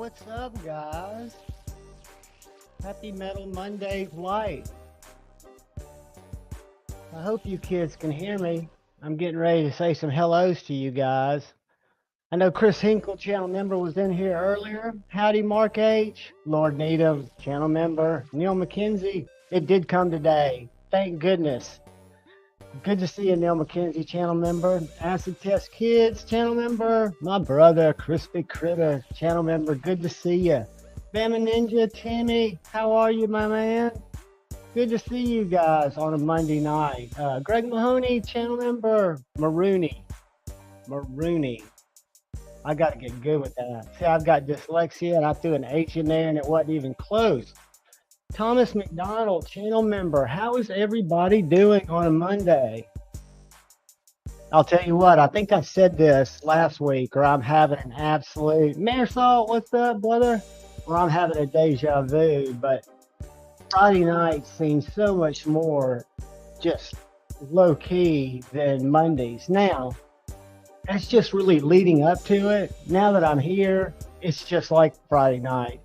What's up, guys? Happy Metal Monday, Lite. I hope you kids can hear me. I'm getting ready to say some hellos to you guys. I know Chris Hinkle, channel member, was in here earlier. Howdy, Mark H. Lord Needham, channel member. Neil McKenzie, it did come today. Thank goodness. Good to see you, Neil McKenzie, channel member. Acid Test Kids, channel member. My brother, Crispy Critter, channel member. Good to see you. Bama Ninja, Timmy, how are you, my man? Good to see you guys on a Monday night. Greg Mahoney, channel member. Marooney. I got to get good with that. See, I've got dyslexia, and I threw an H in there, and it wasn't even close. Thomas McDonald, channel member. How is everybody doing on a Monday? I'll tell you what, I think I said this last week, or I'm having an absolute... Marisol, what's up, brother? Or I'm having a deja vu, but Friday night seems so much more just low-key than Mondays. Now, that's just really leading up to it. Now that I'm here, it's just like Friday night.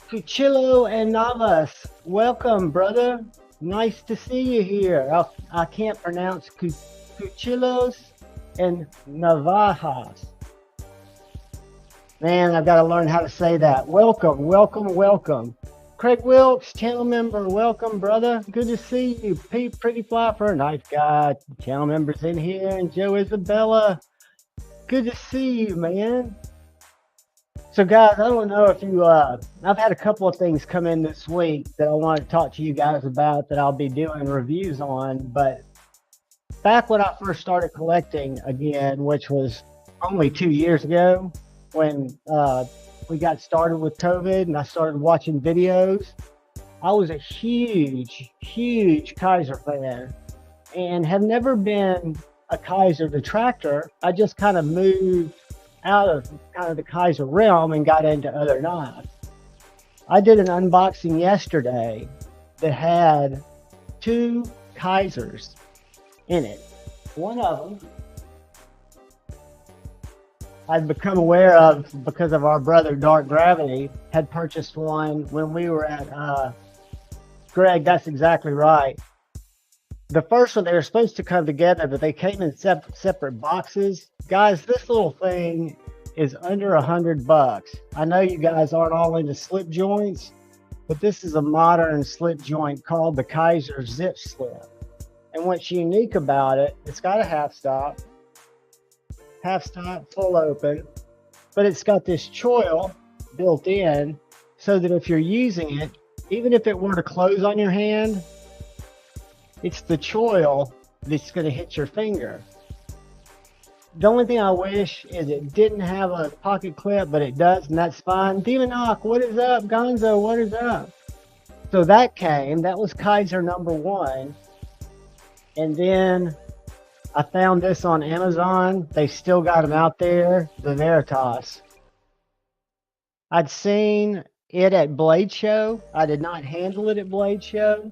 Cuchillo and Navas, welcome, brother. Nice to see you here. I can't pronounce Cuchillos and Navajas. Man, I've got to learn how to say that. Welcome. Craig Wilkes, channel member, welcome, brother. Good to see you. Pete, pretty fly for a nice guy. Channel members in here, and Joe Isabella. Good to see you, man. So, guys, I don't know if you, I've had a couple of things come in this week that I want to talk to you guys about that I'll be doing reviews on. But back when I first started collecting again, which was only 2 years ago, when we got started with COVID and I started watching videos, I was a huge Kaiser fan and have never been a Kaiser detractor. I just kind of moved out of kind of the Kaiser realm and got into other knives. I did an unboxing yesterday that had 2 Kaisers in it. One of them I'd become aware of because of our brother Dark Gravity had purchased one when we were at Greg, that's exactly right. The first one, they were supposed to come together, but they came in separate boxes. Guys, this little thing is under $100. I know you guys aren't all into slip joints, but this is a modern slip joint called the Kaiser Zip Slip. And what's unique about it, it's got a half stop, full open, but it's got this choil built in so that if you're using it, even if it were to close on your hand, it's the choil that's going to hit your finger. The only thing I wish is it didn't have a pocket clip, but it does, and that's fine. Demonoc, what is up? Gonzo, what is up? So that was Kaiser number 1. And then I found this on Amazon. They still got them out there, the Veritas. I'd seen it at Blade Show. I did not handle it at Blade Show.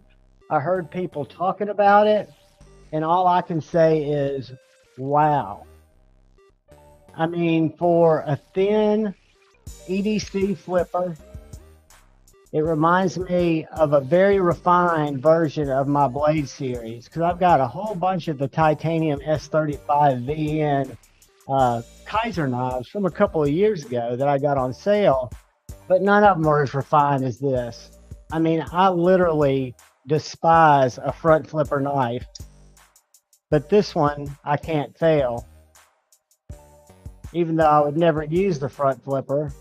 I heard people talking about it, and all I can say is, wow. I mean, for a thin EDC flipper, it reminds me of a very refined version of my Blade series, because I've got a whole bunch of the titanium S35 VN Kaiser knives from a couple of years ago that I got on sale, but none of them are as refined as this. I mean, I literally despise a front flipper knife, but this one I can't fail, even though I would never use the front flipper.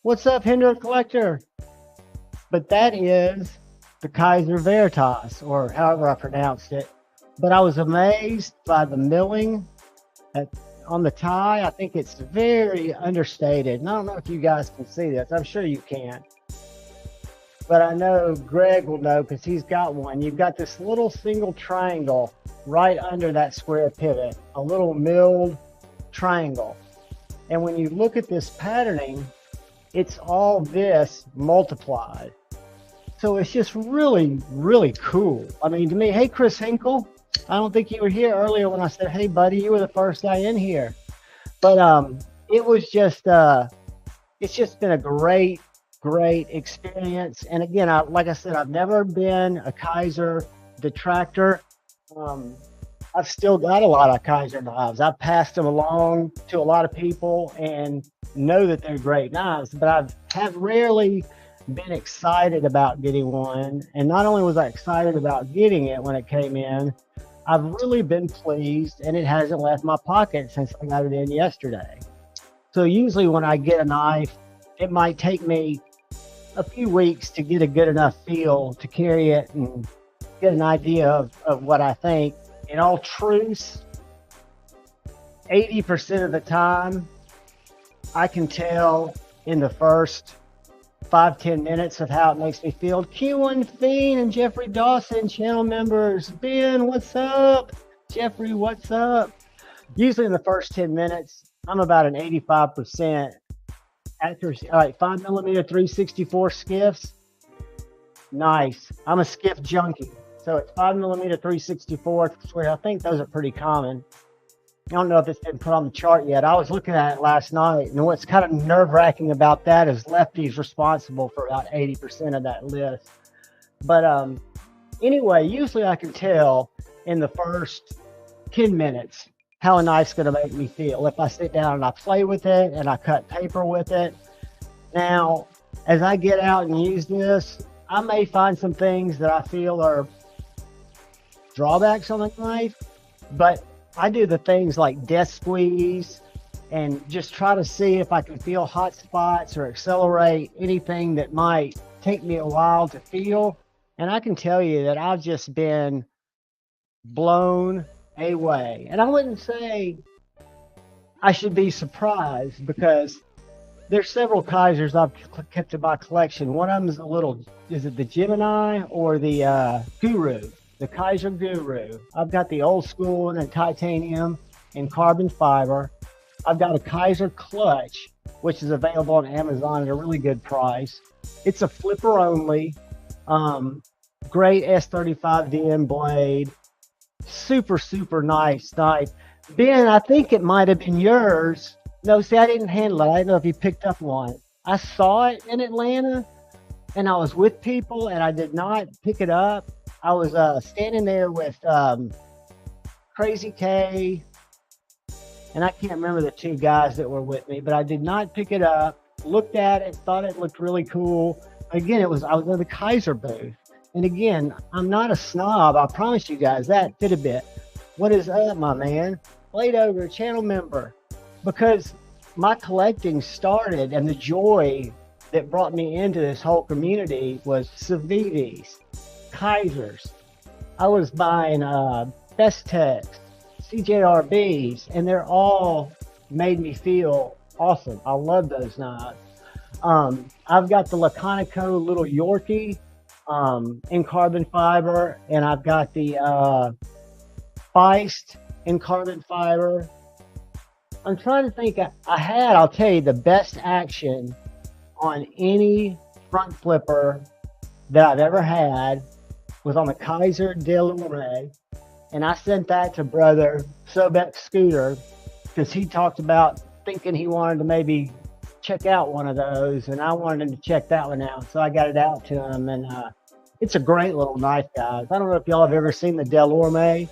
What's up, Hendrick Collector? But that is the Kaiser Veritas, or however I pronounced it. But I was amazed by the milling on the tie. I think it's very understated. And I don't know if you guys can see this. I'm sure you can. But I know Greg will know because he's got one. You've got this little single triangle right under that square pivot, a little milled triangle. And when you look at this patterning, it's all this multiplied. So it's just really cool. I mean, to me, hey, Chris Hinkle, I don't think you were here earlier when I said, hey, buddy, you were the first guy in here. But it was just it's just been a great experience. And again, like I said, I've never been a Kaiser detractor. Um, I've still got a lot of Kaiser knives. I've passed them along to a lot of people and know that they're great knives, but have rarely been excited about getting one. And not only was I excited about getting it when it came in, I've really been pleased, and it hasn't left my pocket since I got it in yesterday. So usually when I get a knife, it might take me a few weeks to get a good enough feel to carry it and get an idea of what I think. In all truth, 80% of the time, I can tell in the first 5-10 minutes of how it makes me feel. Q1 Fiend and Jeffrey Dawson, channel members. Ben, what's up? Jeffrey, what's up? Usually in the first 10 minutes, I'm about an 85% accuracy. All right, 5mm 364 skiffs. Nice. I'm a skiff junkie. So it's 5mm 364, where I think those are pretty common. I don't know if it's been put on the chart yet. I was looking at it last night, and what's kind of nerve-wracking about that is Lefty's responsible for about 80% of that list. But anyway, usually I can tell in the first 10 minutes how a knife's going to make me feel if I sit down and I play with it and I cut paper with it. Now, as I get out and use this, I may find some things that I feel are drawbacks on the knife, but I do the things like death squeeze and just try to see if I can feel hot spots or accelerate anything that might take me a while to feel. And I can tell you that I've just been blown away. And I wouldn't say I should be surprised, because there's several Kaisers I've kept in my collection. One of them is is it the Gemini or the Guru? The Kaiser Guru. I've got the old school and the titanium and carbon fiber. I've got a Kaiser clutch, which is available on Amazon at a really good price. It's a flipper only, great S35DM blade, super nice knife. Ben, I think it might have been yours. No, see, I didn't handle it. I didn't know if you picked up one. I saw it in Atlanta, and I was with people, and I did not pick it up. I was standing there with Crazy K, and I can't remember the two guys that were with me, but I did not pick it up. Looked at it, thought it looked really cool. Again, I was in the Kaiser booth. And again, I'm not a snob. I promise you guys that. Fit a bit. What is up, my man? Blade Ogre, channel member. Because my collecting started, and the joy that brought me into this whole community was Civivis, Kaisers. I was buying Bestex, CJRBs, and they're all made me feel awesome. I love those knives. I've got the Laconico little Yorkie in carbon fiber, and I've got the Feist in carbon fiber. I'm trying to think. I'll tell you, the best action on any front flipper that I've ever had was on the Kaiser Delorme, and I sent that to brother Sobek Scooter because he talked about thinking he wanted to maybe check out one of those, and I wanted him to check that one out, so I got it out to him. And it's a great little knife, guys. I don't know if y'all have ever seen the Delorme,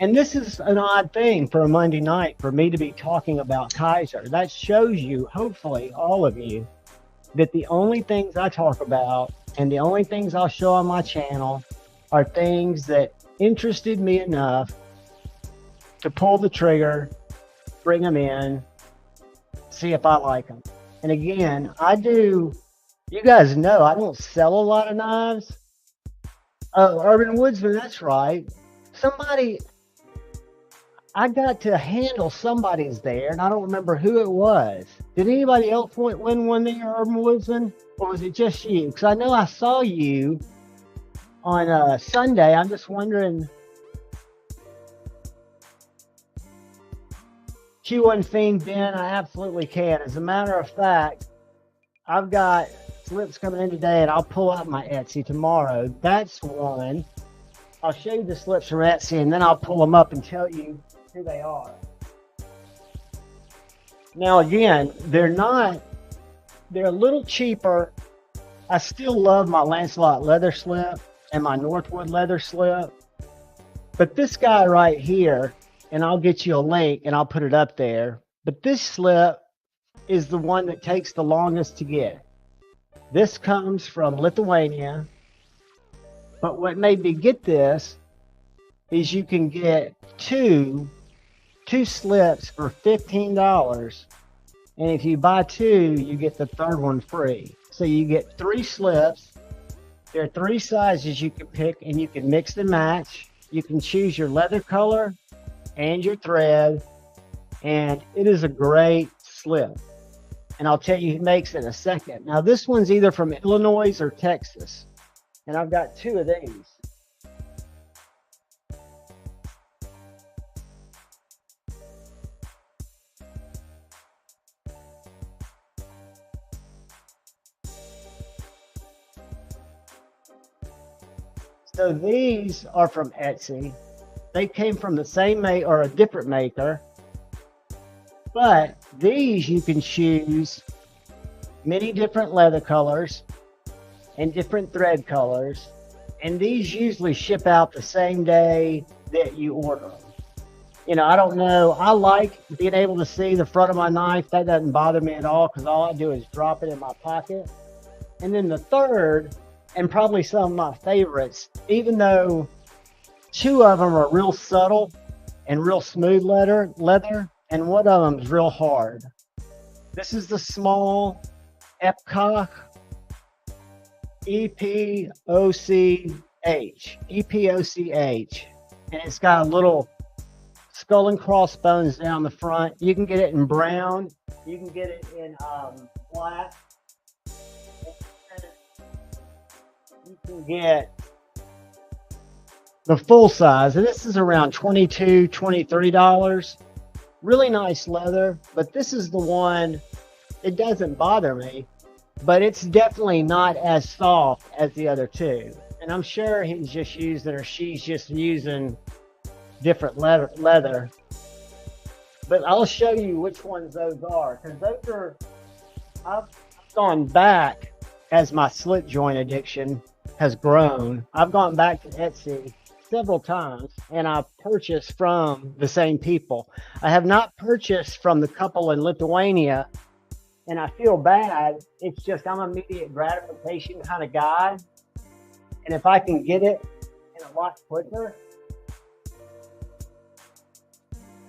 and this is an odd thing for a Monday night for me to be talking about Kaiser. That shows you, hopefully all of you, that the only things I talk about and the only things I'll show on my channel are things that interested me enough to pull the trigger, bring them in, see if I like them. And again, you guys know I don't sell a lot of knives. Urban Woodsman, that's right. I got to handle somebody's there, and I don't remember who it was. Did anybody else win one there, Urban Woodsman? Or was it just you? Because I know I saw you on Sunday. I'm just wondering. Q1 Fiend, Ben, I absolutely can. As a matter of fact, I've got slips coming in today, and I'll pull out my Etsy tomorrow. That's one. I'll show you the slips from Etsy, and then I'll pull them up and tell you who they are. Now again, they're a little cheaper. I still love my Lancelot leather slip and my Northwood leather slip. But this guy right here, and I'll get you a link and I'll put it up there. But this slip is the one that takes the longest to get. This comes from Lithuania. But what made me get this is you can get two slips for $15. And if you buy two, you get the third one free. So you get 3 slips. There are 3 sizes you can pick, and you can mix and match. You can choose your leather color and your thread, and it is a great slip. And I'll tell you who makes it in a second. Now this one's either from Illinois or Texas, and I've got 2 of these. So these are from Etsy. They came from the same maker or a different maker, but these you can choose many different leather colors and different thread colors, and these usually ship out the same day that you order them. You know, I don't know. I like being able to see the front of my knife. That doesn't bother me at all because all I do is drop it in my pocket. And then the third, and probably some of my favorites, even though 2 of them are real subtle and real smooth leather, and one of them is real hard. This is the small Epcoch EPOCH, and it's got a little skull and crossbones down the front. You can get it in brown. You can get it in black. You can get the full size, and this is around $22, $23. Really nice leather, but this is the one, it doesn't bother me, but it's definitely not as soft as the other 2. And I'm sure he's just using, or she's just using different leather. But I'll show you which ones those are, because those are, I've gone back as my slip joint addiction has grown. I've gone back to Etsy several times, and I've purchased from the same people. I have not purchased from the couple in Lithuania, and I feel bad. It's just I'm an immediate gratification kind of guy, and if I can get it in a lot quicker,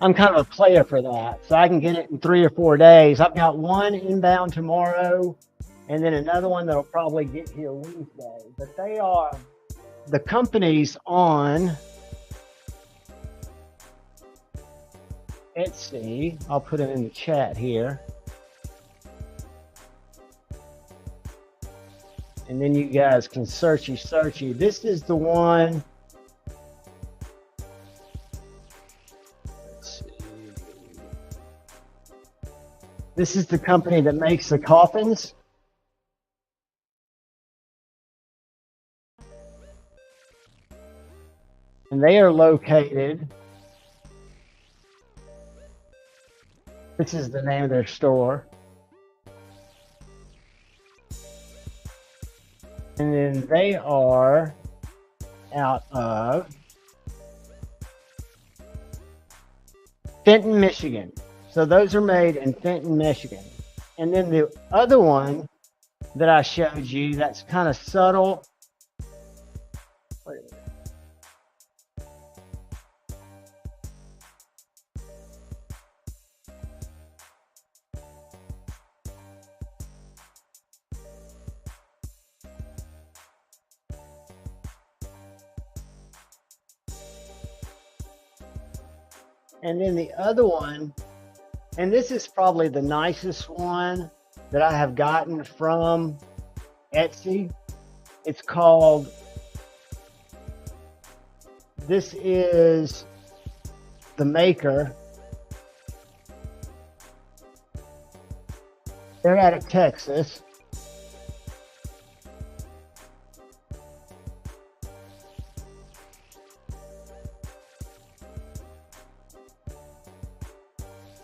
I'm kind of a player for that. So I can get it in 3 or 4 days. I've got one inbound tomorrow, and then another one that'll probably get here Wednesday. But they are the companies on Etsy. I'll put it in the chat here. And then you guys can searchy. This is the one. Let's see. This is the company that makes the coffins. And they are located, this is the name of their store. And then they are out of Fenton, Michigan. So those are made in Fenton, Michigan. And then the other one that I showed you, that's kind of subtle. Wait a minute. And then the other one, and this is probably the nicest one that I have gotten from Etsy. It's called, this is the maker. They're out of Texas.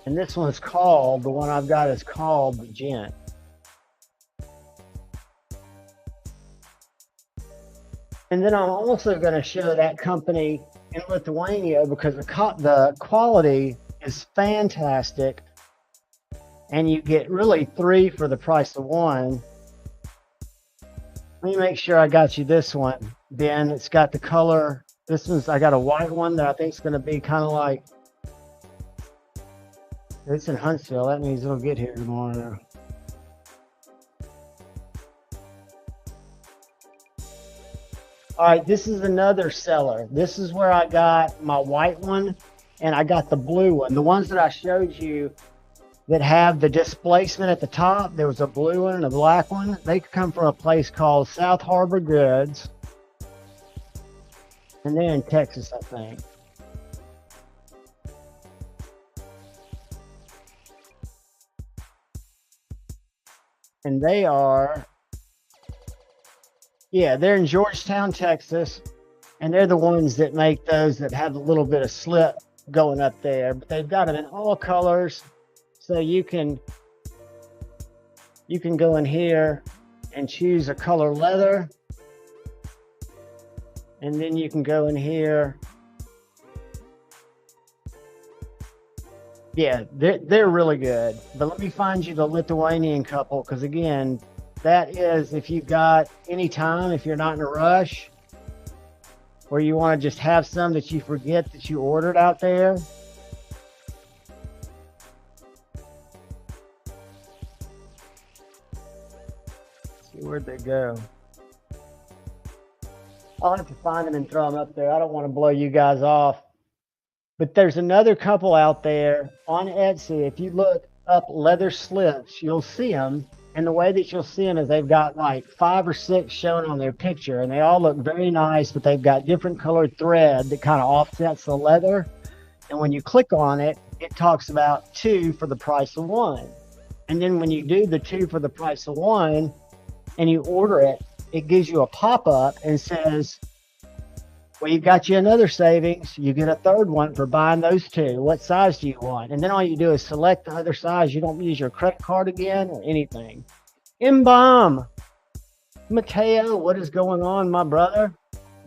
And this one's called, the one I've got is called the Gent. And then I'm also going to show that company in Lithuania because the quality is fantastic. And you get really 3 for the price of 1. Let me make sure I got you this one, Ben. It's got the color. This one's, I got a white one that I think is going to be kind of like, it's in Huntsville. That means it'll get here tomorrow. All right, this is another seller. This is where I got my white one and I got the blue one. The ones that I showed you that have the displacement at the top, there was a blue one and a black one. They come from a place called South Harbor Goods. And they're in Texas, I think. And they are, yeah, they're in Georgetown, Texas. And they're the ones that make those that have a little bit of slip going up there. But they've got them in all colors. So you can go in here and choose a color leather. And then you can go in here. Yeah, they're really good. But let me find you the Lithuanian couple, because again, that is if you've got any time, if you're not in a rush, or you want to just have some that you forget that you ordered out there. Let's see, where'd they go? I'll have to find them and throw them up there. I don't want to blow you guys off. But there's another couple out there on Etsy. If you look up leather slips, you'll see them. And the way that you'll see them is they've got like 5 or 6 shown on their picture. And they all look very nice, but they've got different colored thread that kind of offsets the leather. And when you click on it, it talks about 2 for the price of 1. And then when you do the 2 for the price of 1 and you order it, it gives you a pop-up and says, we've got you another savings. You get a 3rd one for buying those 2. What size do you want? And then all you do is select the other size. You don't use your credit card again or anything. M-Bomb. Mateo, what is going on, my brother?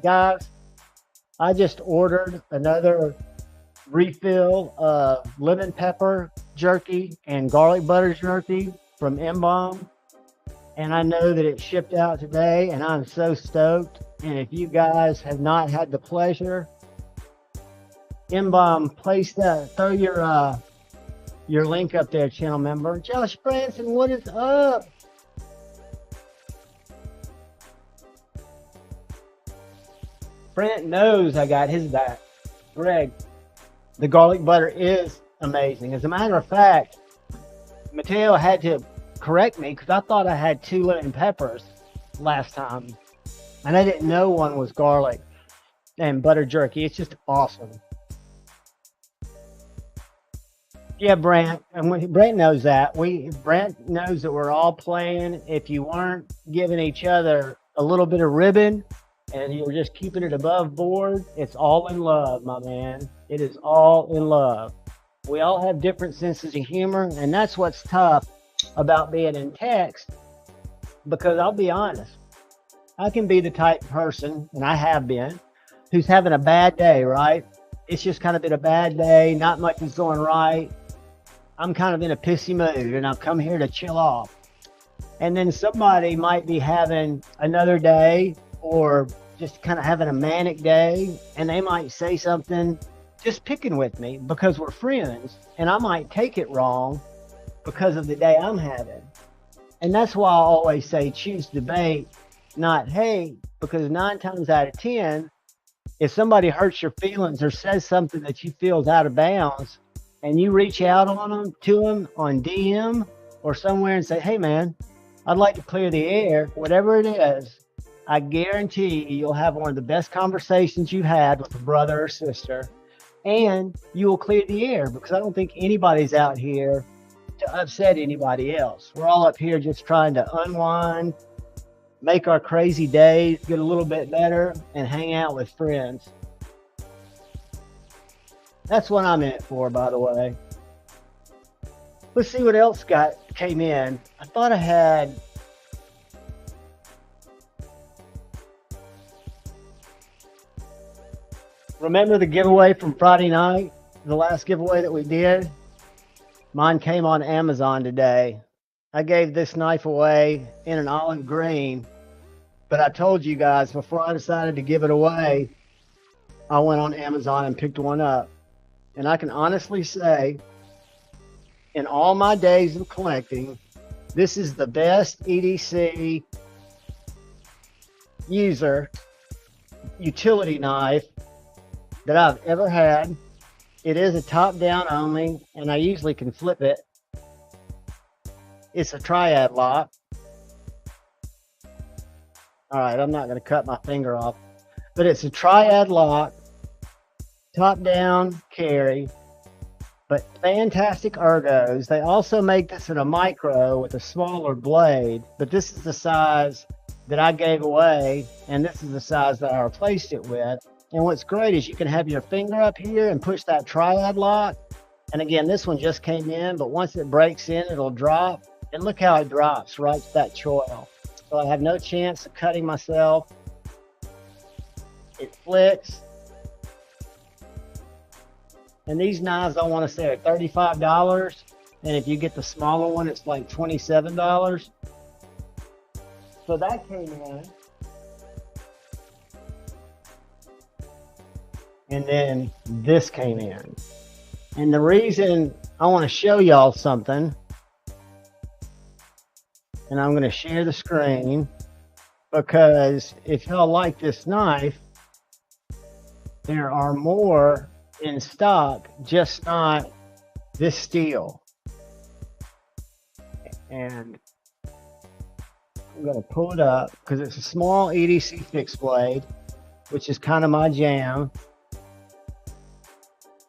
Guys, I just ordered another refill of lemon pepper jerky and garlic butter jerky from M-Bomb. And I know that it shipped out today, and I'm so stoked. And if you guys have not had the pleasure, M-Bomb, place that, throw your link up there, channel member. Josh Branson, what is up? Brent knows I got his back. Greg, the garlic butter is amazing. As a matter of fact, Mateo had to correct me because I thought I had 2 lemon peppers last time. And I didn't know one was garlic and butter jerky. It's just awesome. Yeah, Brent. And Brent knows that. Brent knows that we're all playing. If you weren't giving each other a little bit of ribbon and you were just keeping it above board, it's all in love, my man. It is all in love. We all have different senses of humor, and that's what's tough about being in text, because I'll be honest, I can be the type of person, and I have been, who's having a bad day, right? It's just kind of been a bad day, not much is going right. I'm kind of in a pissy mood, and I've come here to chill off. And then somebody might be having another day, or just kind of having a manic day, and they might say something just picking with me because we're friends, and I might take it wrong because of the day I'm having. And that's why I always say choose debate, not hate, because 9 times out of 10, if somebody hurts your feelings or says something that you feel is out of bounds, and you reach out to them on DM or somewhere and say, hey man, I'd like to clear the air, whatever it is, I guarantee you'll have one of the best conversations you've had with a brother or sister, and you will clear the air, because I don't think anybody's out here to upset anybody else. We're all up here just trying to unwind, make our crazy days get a little bit better, and hang out with friends. That's what I'm in it for, by the way. Let's see what else came in. I thought I had. Remember the giveaway from Friday night? The last giveaway that we did? Mine came on Amazon today. I gave this knife away in an olive green, but I told you guys before I decided to give it away, I went on Amazon and picked one up. And I can honestly say, in all my days of collecting, this is the best EDC utility knife that I've ever had. It is a top down only, and I usually can flip it. It's a triad lock. All right, I'm not going to cut my finger off, but it's a triad lock, top down carry, but fantastic ergos. They also make this in a micro with a smaller blade, but this is the size that I gave away, and this is the size that I replaced it with. And what's great is you can have your finger up here and push that triad lock. And again, this one just came in, but once it breaks in, it'll drop. And look how it drops right to that choil. So I have no chance of cutting myself. It flicks. And these knives, I want to say, are $35. And if you get the smaller one, it's like $27. So that came in. And then this came in. And the reason I want to show y'all something, and I'm going to share the screen, because if y'all like this knife, there are more in stock, just not this steel. And I'm going to pull it up because it's a small EDC fixed blade, which is kind of my jam.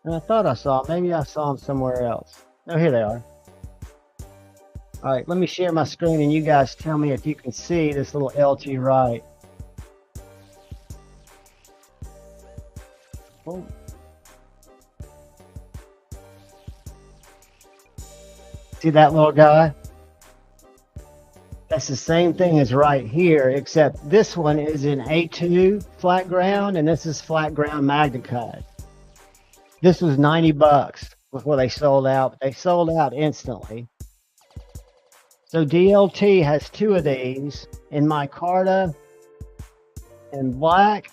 And I thought I saw, maybe I saw them somewhere else. Oh, here they are. All right, let me share my screen and you guys tell me if you can see this little LT Wright. Oh. See that little guy? That's the same thing as right here, except this one is in A2 flat ground and this is flat ground MagnaCut. This was $90 before they sold out, but they sold out instantly. So DLT has two of these in micarta and black.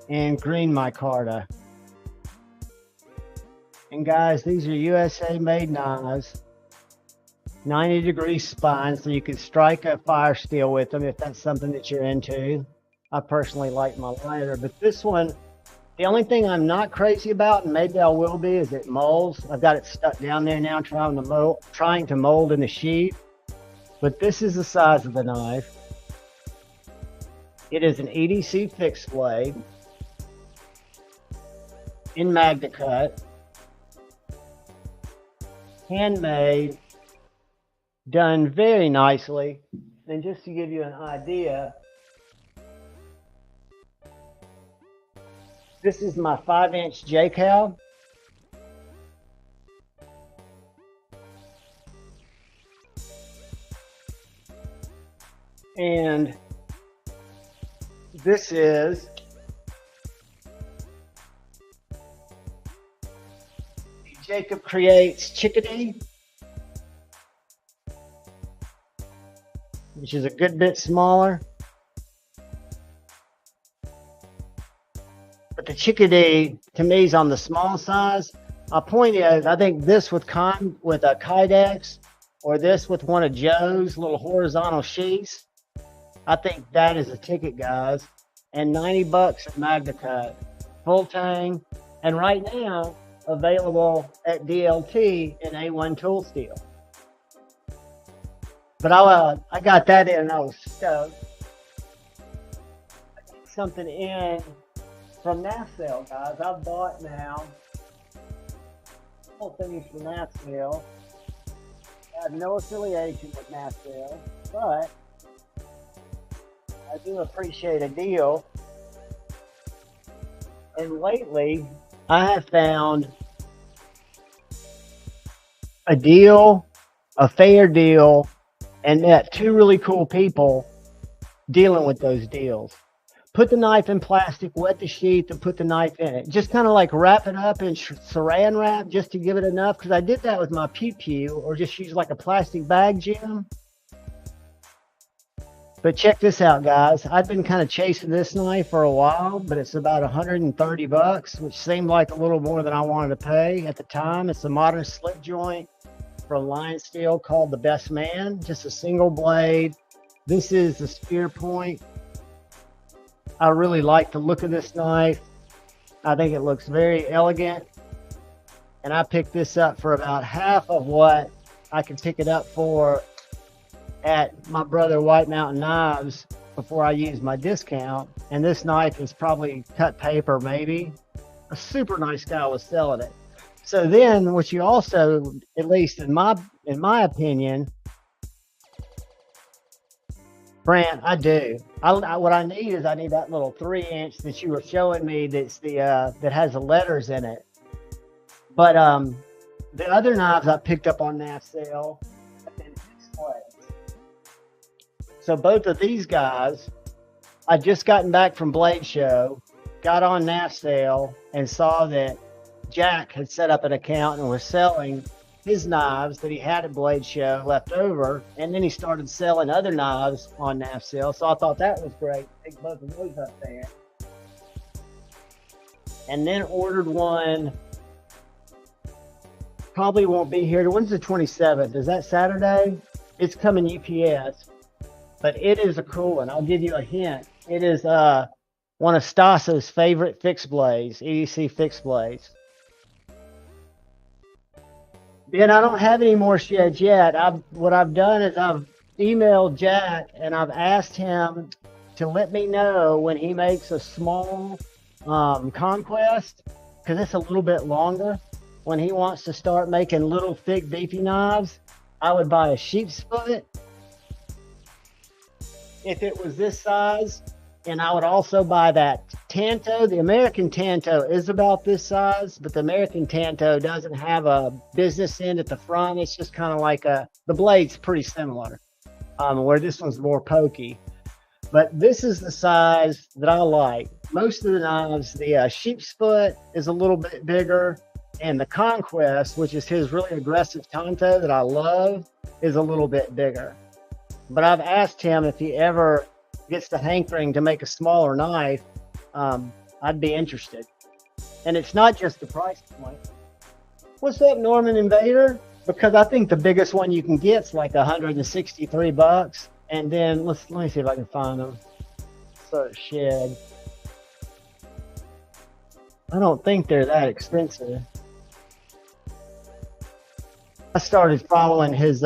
And green micarta. And guys, these are USA made knives. 90-degree spine, so you can strike a fire steel with them if that's something that you're into. I personally like my lighter, but this one, the only thing I'm not crazy about, and maybe I will be, is it molds. I've got it stuck down there now trying to mold in the sheath. But this is the size of the knife. It is an EDC fixed blade in MagnaCut, handmade, done very nicely. And just to give you an idea, this is my 5-inch J-Cal. And this is Jacob Creates Chickadee, which is a good bit smaller. But the Chickadee, to me, is on the small size. My point is, I think this with a Kydex, or this with one of Joe's little horizontal sheaths, I think that is a ticket, guys. And $90 at MagnaCut, full tang, and right now available at DLT in A1 tool steel. But I got that in and I was stoked. I got something in from NASL, guys. I've bought now all things from NASL. I have no affiliation with NASL, but I do appreciate a deal. And lately, I have found a deal, a fair deal, and met two really cool people dealing with those deals. Put the knife in plastic, wet the sheath, and put the knife in it. Just kind of like wrap it up in saran wrap just to give it enough. Because I did that with my pew pew, or just use like a plastic bag, Jim. But check this out, guys. I've been kind of chasing this knife for a while, but it's about 130 bucks, which seemed like a little more than I wanted to pay at the time. It's a modern slip joint from Lion Steel called the Best Man, just a single blade. This is the spear point. I really like the look of this knife. I think it looks very elegant. And I picked this up for about half of what I could pick it up for at my brother White Mountain Knives before I used my discount. And this knife is probably cut paper, maybe. A super nice guy was selling it. So then what you also, at least in my opinion, Brant, I do. What I need is I need that little 3-inch that you were showing me. That's the that has the letters in it. But the other knives I picked up on NAF sale have been fixed blades. So both of these guys, I just gotten back from Blade Show, got on NAF sale, and saw that Jack had set up an account and was selling his knives that he had at Blade Show left over, and then he started selling other knives on NAF sale. So I thought that was great. Pick both of those up there. And then ordered one. Probably won't be here. When's the 27th? Is that Saturday? It's coming UPS. But it is a cool one. I'll give you a hint. It is one of Stasso's favorite fixed blades, EDC fixed blades. Ben, I don't have any more sheds yet. What I've done is I've emailed Jack and I've asked him to let me know when he makes a small conquest, because it's a little bit longer. When he wants to start making little thick beefy knives, I would buy a sheep's foot if it was this size. And I would also buy that Tanto. The American Tanto is about this size, but the American Tanto doesn't have a business end at the front. It's just kind of like the blade's pretty similar, where this one's more pokey. But this is the size that I like. Most of the knives, the sheep's foot is a little bit bigger, and the Conquest, which is his really aggressive Tanto that I love, is a little bit bigger. But I've asked him if he ever gets the hankering to make a smaller knife, I'd be interested. And it's not just the price point. What's up, Norman Invader? Because I think the biggest one you can get's like 163 bucks. And then let me see if I can find them. Search shed. I don't think they're that expensive. I started following his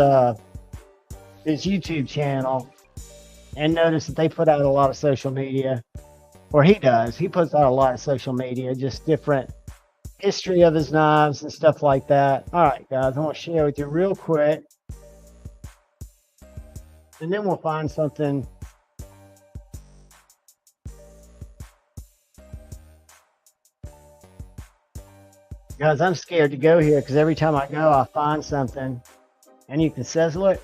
YouTube channel and noticed that they put out a lot of social media, or he does. He puts out a lot of social media, just different history of his knives and stuff like that. All right, guys, I want to share with you real quick, and then we'll find something. Guys, I'm scared to go here because every time I go, I find something, and you can sizzle it.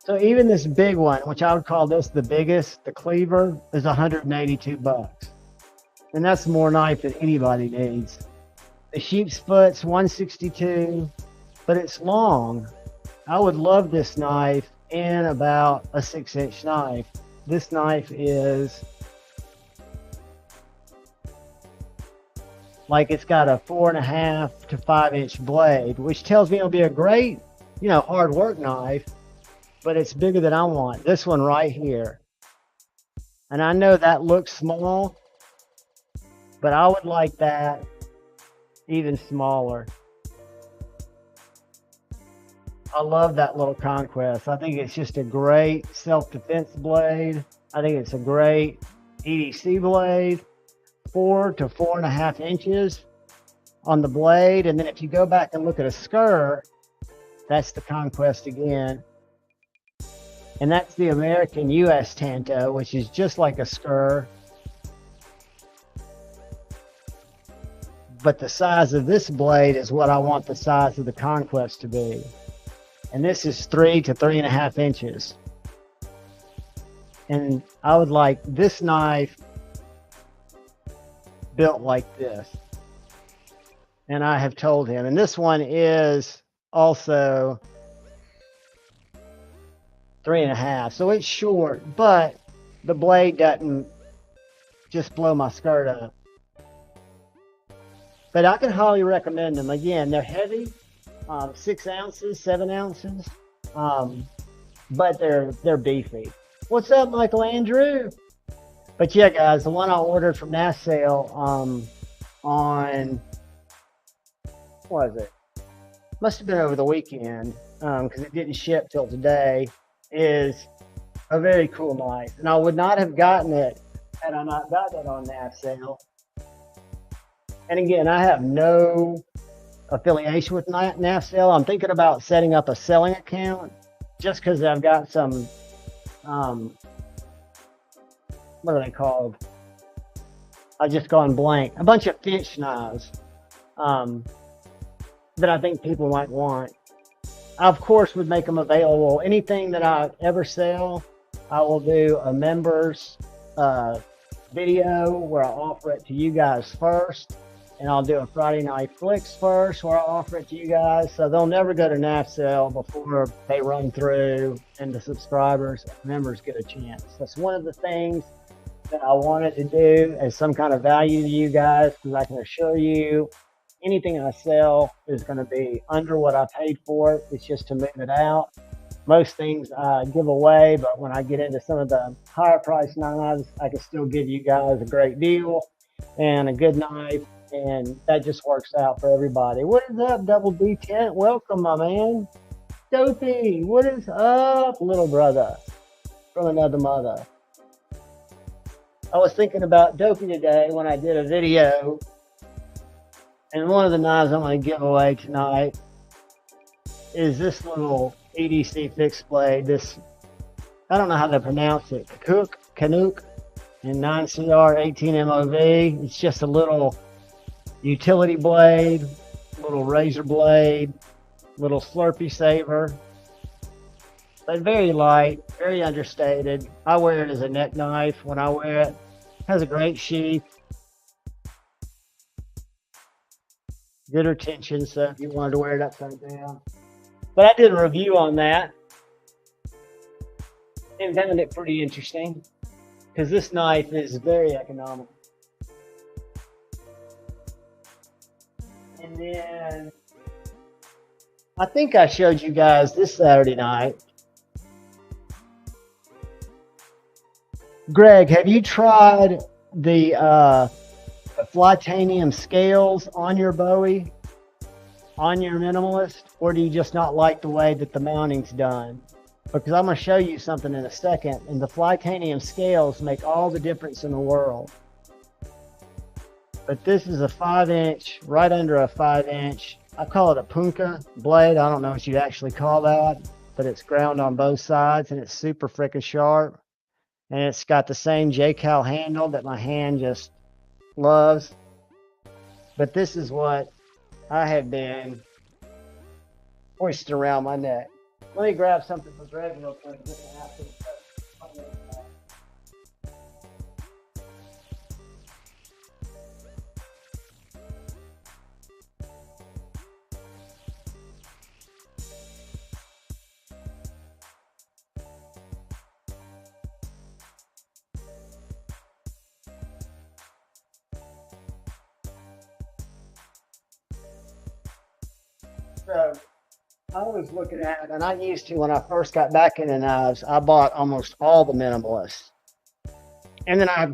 So even this big one, which I would call this the biggest, the cleaver, is 182 bucks. And that's more knife than anybody needs. The sheep's foot's 162, but it's long. I would love this knife in about a 6-inch knife. This knife is like it's got a 4.5 to 5-inch blade, which tells me it'll be a great, hard work knife. But it's bigger than I want. This one right here. And I know that looks small, but I would like that even smaller. I love that little Conquest. I think it's just a great self-defense blade. I think it's a great EDC blade. 4 to 4.5 inches on the blade. And then if you go back and look at a skirt, that's the Conquest again. And that's the American US Tanto, which is just like a Skur. but the size of this blade is what I want the size of the Conquest to be. And this is 3 to 3.5 inches. And I would like this knife built like this. And I have told him, and this one is also 3.5, so it's short, but the blade doesn't just blow my skirt up. But I can highly recommend them. Again, they're heavy, 6 ounces, 7 ounces, but they're beefy. What's up, Michael Andrew? But yeah, guys, the one I ordered from NASale on, what was it? Must have been over the weekend, because it didn't ship till today, is a very cool knife. And I would not have gotten it had I not gotten it on NASale. And again, I have no affiliation with NASale. I'm thinking about setting up a selling account just because I've got some, what are they called? I've just gone blank. A bunch of fish knives that I think people might want. I, of course, would make them available. Anything that I ever sell, I will do a members video where I offer it to you guys first. And I'll do a Friday Night Flicks first where I offer it to you guys. So they'll never go to NASale before they run through and the subscribers and members get a chance. That's one of the things that I wanted to do as some kind of value to you guys, because I can assure you anything I sell is going to be under what I paid for it. It's just to move it out. Most things I give away, but when I get into some of the higher price knives, I can still give you guys a great deal and a good knife. And that just works out for everybody. What is up, Double D Tent? Welcome, my man. Dopey, what is up, little brother from another mother? I was thinking about Dopey today when I did a video. And one of the knives I'm going to give away tonight is this little EDC fixed blade. This, I don't know how to pronounce it. Canuck in 9CR 18 MOV. It's just a little utility blade, little razor blade, little Slurpee saver, but very light, very understated. I wear it as a neck knife when I wear it. Has a great sheath, good retention, so if you wanted to wear it upside down. But I did a review on that and found it pretty interesting because this knife is very economical. And then I think I showed you guys this Saturday night. Greg, have you tried the Flitanium scales on your Bowie, on your Minimalist, or do you just not like the way that the mounting's done? Because I'm going to show you something in a second, and the Flitanium scales make all the difference in the world. But this is a 5-inch, right under a 5-inch. I call it a punka blade. I don't know what you'd actually call that, but it's ground on both sides and it's super freaking sharp. And it's got the same J-Cal handle that my hand just loves. But this is what I have been hoisting around my neck. Let me grab something for Greg real quick. Just to have to So I was looking at, and I used to when I first got back into knives, I bought almost all the Minimalists. And then I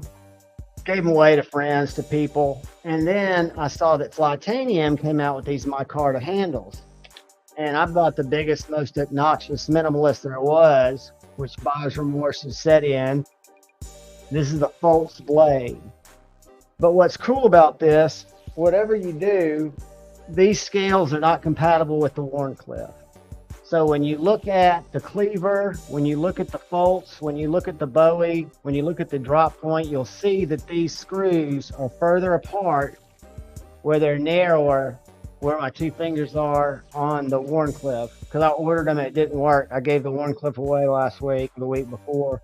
gave them away to friends, to people. And then I saw that Flitanium came out with these micarta handles. And I bought the biggest, most obnoxious Minimalist there was, which buyer's remorse is set in. This is the Fultz blade. But what's cool about this, whatever you do, these scales are not compatible with the Wharncliffe. So when you look at the cleaver, when you look at the Fultz, when you look at the Bowie, when you look at the drop point, you'll see that these screws are further apart where they're narrower, where my two fingers are on the worn clip. Because I ordered them and it didn't work. I gave the worn clip away last week, the week before.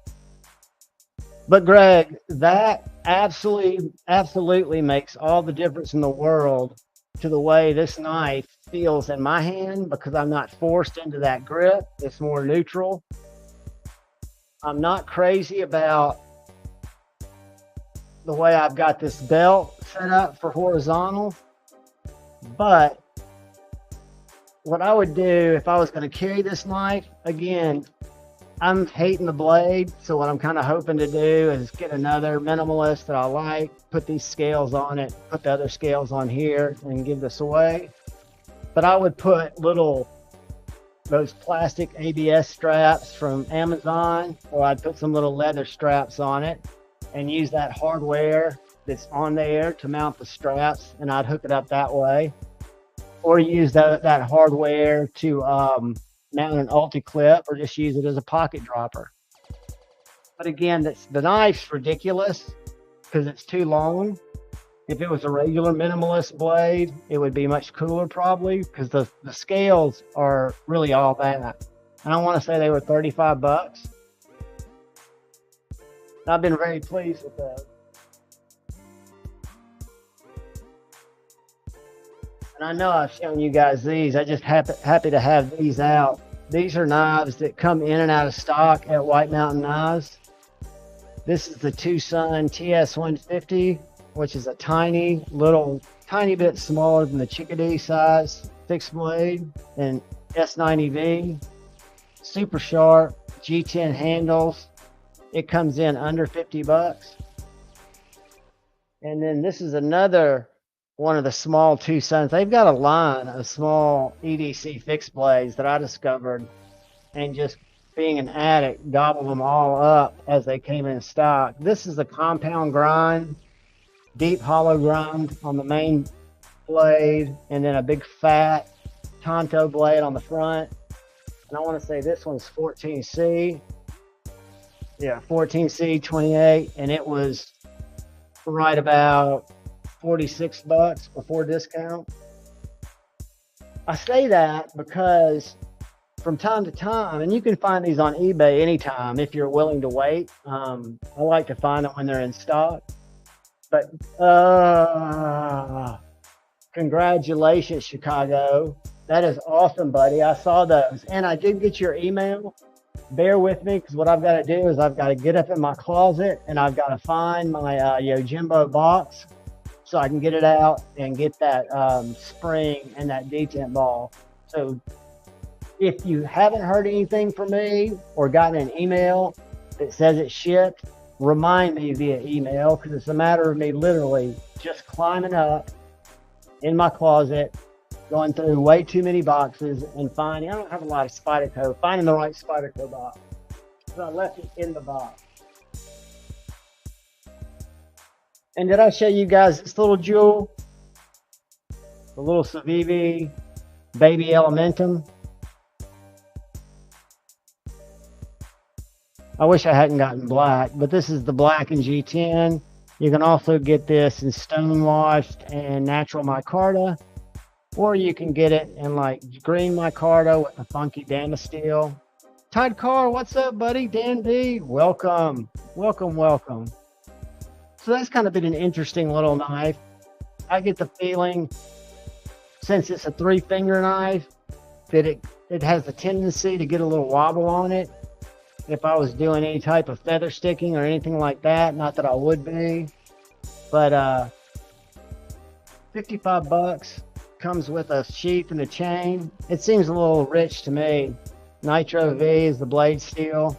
But Greg, that absolutely makes all the difference in the world to the way this knife feels in my hand, because I'm not forced into that grip. It's more neutral. I'm not crazy about the way I've got this belt set up for horizontal, but what I would do if I was going to carry this knife, again, I'm hating the blade, so what I'm kind of hoping to do is get another minimalist that I like, put these scales on it, put the other scales on here, and give this away. But I would put those plastic ABS straps from Amazon, or I'd put some little leather straps on it and use that hardware that's on there to mount the straps, and I'd hook it up that way. Or use that hardware to mount an ulti-clip, or just use it as a pocket dropper. But again, the knife's ridiculous because it's too long. If it was a regular minimalist blade, it would be much cooler probably, because the scales are really all that. And I want to say they were 35 bucks. I've been very pleased with that. And I know I've shown you guys these. I just happy to have these out. These are knives that come in and out of stock at White Mountain Knives. This is the Tucson TS150, which is a tiny bit smaller than the Chickadee size fixed blade, and S90V, super sharp, G10 handles. It comes in under 50 bucks. And then this is another one of the small Tucsons. They've got a line of small EDC fixed blades that I discovered, and just being an addict, gobbled them all up as they came in stock. This is a compound grind, deep hollow grind on the main blade, and then a big fat Tonto blade on the front. And I want to say this one's 14C. Yeah, 14C 28, and it was right about 46 bucks before discount. I say that because from time to time, and you can find these on eBay anytime if you're willing to wait. I like to find them when they're in stock. But congratulations, Chicago. That is awesome, buddy. I saw those, and I did get your email. Bear with me, because what I've got to do is I've got to get up in my closet and I've got to find my Yojimbo box so I can get it out and get that spring and that detent ball. So if you haven't heard anything from me or gotten an email that says it's shipped, remind me via email, because it's a matter of me literally just climbing up in my closet, going through way too many boxes and finding, I don't have a lot of Spyderco, finding the right Spyderco box. So I left it in the box. And did I show you guys this little jewel? The little Civivi Baby Elementum. I wish I hadn't gotten black, but this is the black in G10. You can also get this in stone washed and natural micarta, or you can get it in like green micarta with a funky Damasteel. Todd Carr, what's up, buddy? Dan B, welcome, welcome, welcome. So that's kind of been an interesting little knife. I get the feeling, since it's a 3-finger knife, that it has the tendency to get a little wobble on it if I was doing any type of feather sticking or anything like that. Not that I would be, but 55 bucks. Comes with a sheath and a chain. It seems a little rich to me. Nitro V is the blade steel,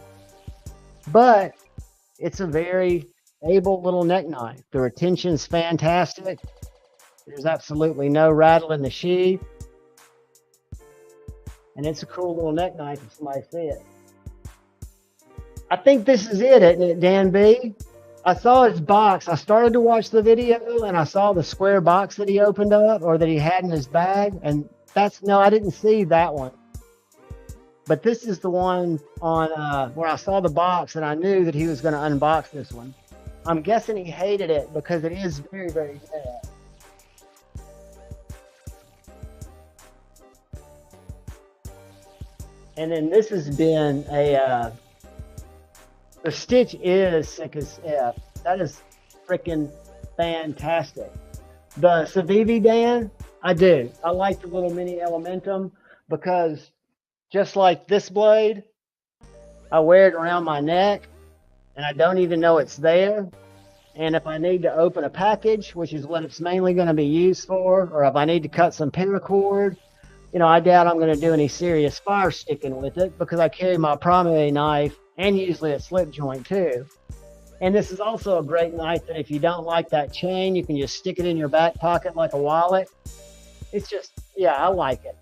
but it's a very able little neck knife. The retention's fantastic. There's absolutely no rattle in the sheath, and it's a cool little neck knife if somebody see it. I think this is it, isn't it, Dan B? I saw his box. I started to watch the video and I saw the square box that he opened up, or that he had in his bag. And no, I didn't see that one. But this is the one on where I saw the box and I knew that he was going to unbox this one. I'm guessing he hated it because it is very, very bad. And then this has been a, the stitch is sick as F. That is freaking fantastic. The Civivi, Dan, I do. I like the little mini Elementum because just like this blade, I wear it around my neck and I don't even know it's there. And if I need to open a package, which is what it's mainly going to be used for, or if I need to cut some paracord, you know, I doubt I'm going to do any serious fire sticking with it because I carry my primary knife and usually a slip joint too. And this is also a great knife that if you don't like that chain, you can just stick it in your back pocket like a wallet. It's just, yeah, I like it.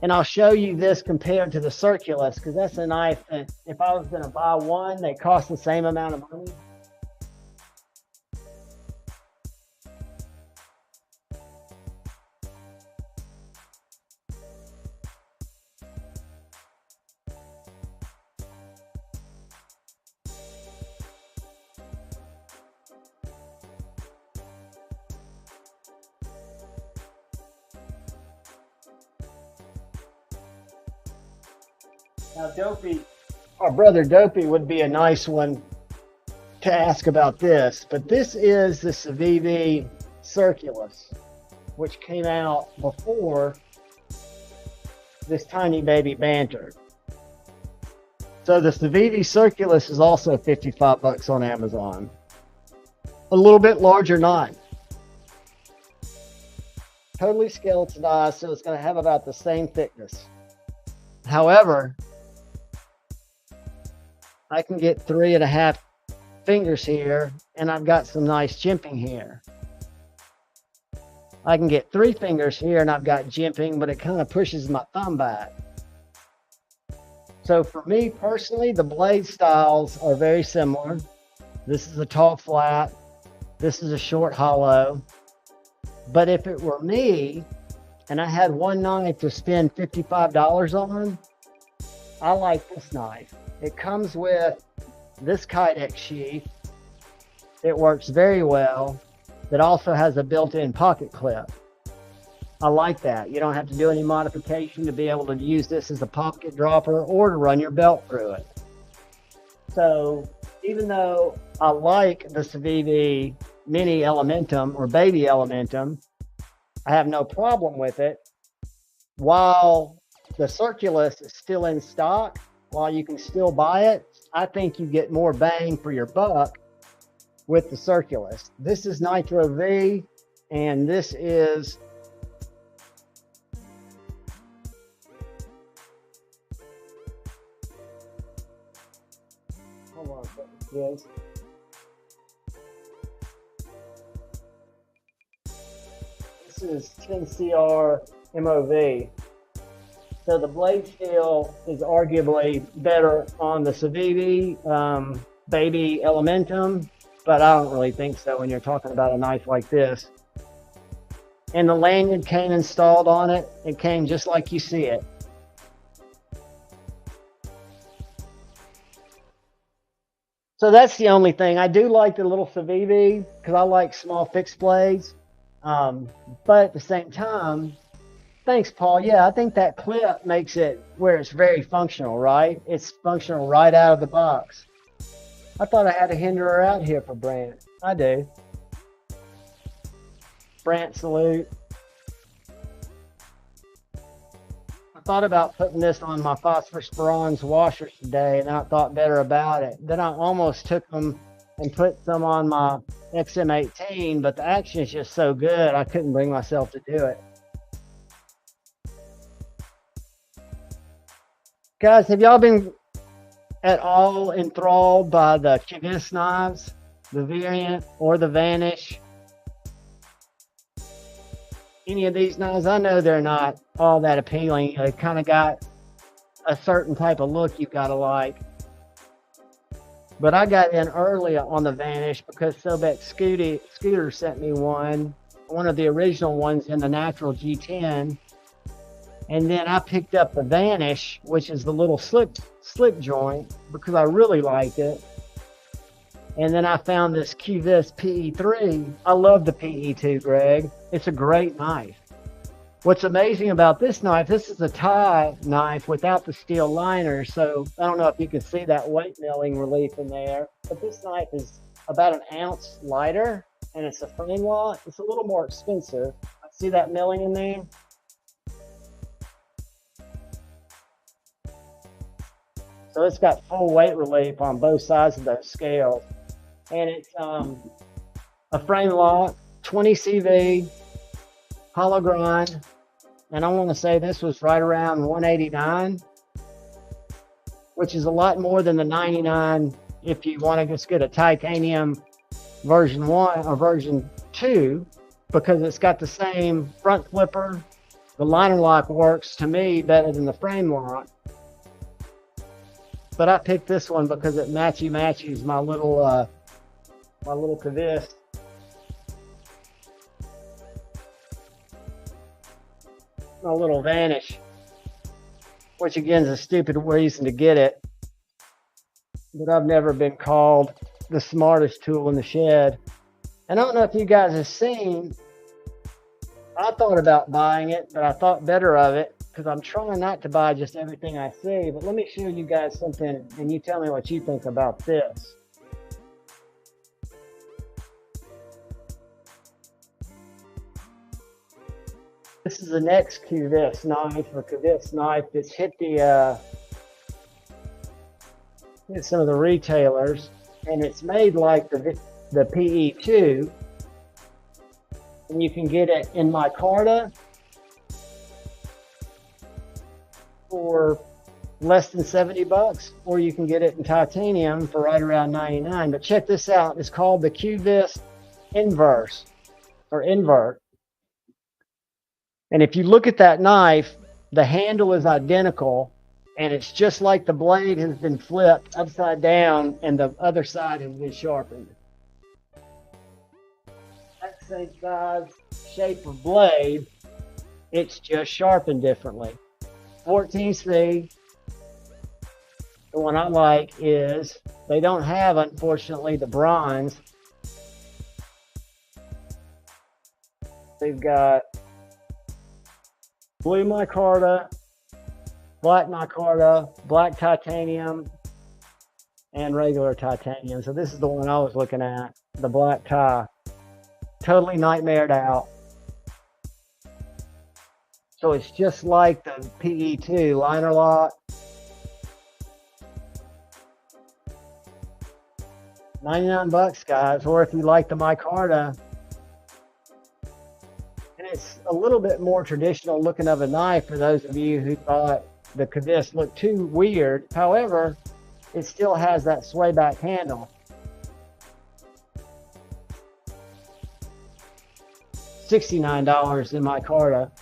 And I'll show you this compared to the Circulus because that's a knife that if I was going to buy one, they cost the same amount of money. Now, Dopey, our brother Dopey would be a nice one to ask about this, but this is the Civivi Circulus, which came out before this tiny baby Banter. So the Civivi Circulus is also 55 bucks on Amazon. A little bit larger knife. Totally skeletonized, so it's going to have about the same thickness. However, I can get 3.5 fingers here, and I've got some nice jimping here. I can get 3 fingers here, and I've got jimping, but it kind of pushes my thumb back. So for me personally, the blade styles are very similar. This is a tall flat. This is a short hollow. But if it were me, and I had one knife to spend $55 on, I like this knife. It comes with this Kydex sheath. It works very well. It also has a built-in pocket clip. I like that. You don't have to do any modification to be able to use this as a pocket dropper or to run your belt through it. So even though I like the Civivi Mini Elementum or Baby Elementum, I have no problem with it. While the Circulus is still in stock, while you can still buy it, I think you get more bang for your buck with the Circulus. This is Nitro V, and this is hold on a second, this is 10CR MOV. So the blade steel is arguably better on the Civivi Baby Elementum, but I don't really think so when you're talking about a knife like this. And the lanyard came installed on it. It came just like you see it. So that's the only thing. I do like the little Civivi because I like small fixed blades. But at the same time, thanks, Paul. Yeah, I think that clip makes it where it's very functional, right? It's functional right out of the box. I thought I had a hinderer out here for Brant. I do. Brant, salute. I thought about putting this on my phosphorus bronze washers today, and then I thought better about it. Then I almost took them and put some on my XM18, but the action is just so good, I couldn't bring myself to do it. Guys, have y'all been at all enthralled by the Kivis knives, the Variant or the Vanish? Any of these knives? I know they're not all that appealing. They kind of got a certain type of look you've got to like. But I got in early on the Vanish because Sobek Scooter sent me one of the original ones in the natural G10. And then I picked up the Vanish, which is the little slip joint, because I really liked it. And then I found this Kivis PE3. I love the PE2, Greg. It's a great knife. What's amazing about this knife, this is a tie knife without the steel liner, so I don't know if you can see that weight milling relief in there, but this knife is about an ounce lighter, and it's a frame lock. It's a little more expensive. See that milling in there? So it's got full weight relief on both sides of those scales, and it's a frame lock, 20 CV, hollow grind. And I want to say this was right around 189, which is a lot more than the 99 if you want to just get a titanium version 1 or version 2, because it's got the same front flipper. The liner lock works to me better than the frame lock. But I picked this one because it matches my little Kavis. My little Vanish, which again is a stupid reason to get it, but I've never been called the smartest tool in the shed. And I don't know if you guys have seen, I thought about buying it, but I thought better of it because I'm trying not to buy just everything I see. But let me show you guys something and you tell me what you think about this. This is the next Kavis knife, or Kavis knife that's hit some of the retailers, and it's made like the PE2, and you can get it in micarta for less than 70 bucks, or you can get it in titanium for right around 99. But check this out, it's called the Kavis Inverse, or Invert. And if you look at that knife, the handle is identical, and it's just like the blade has been flipped upside down and the other side has been sharpened. That same size, shape of blade, it's just sharpened differently. 14C, the one I like is, they don't have, unfortunately, the bronze. They've got blue micarta, black micarta, black titanium, and regular titanium. So this is the one I was looking at, the black tie. Totally nightmared out. So it's just like the PE2 liner lock. $99, guys, or if you like the micarta. It's a little bit more traditional looking of a knife for those of you who thought the Kavis looked too weird. However, it still has that sway back handle. $69 in micarta.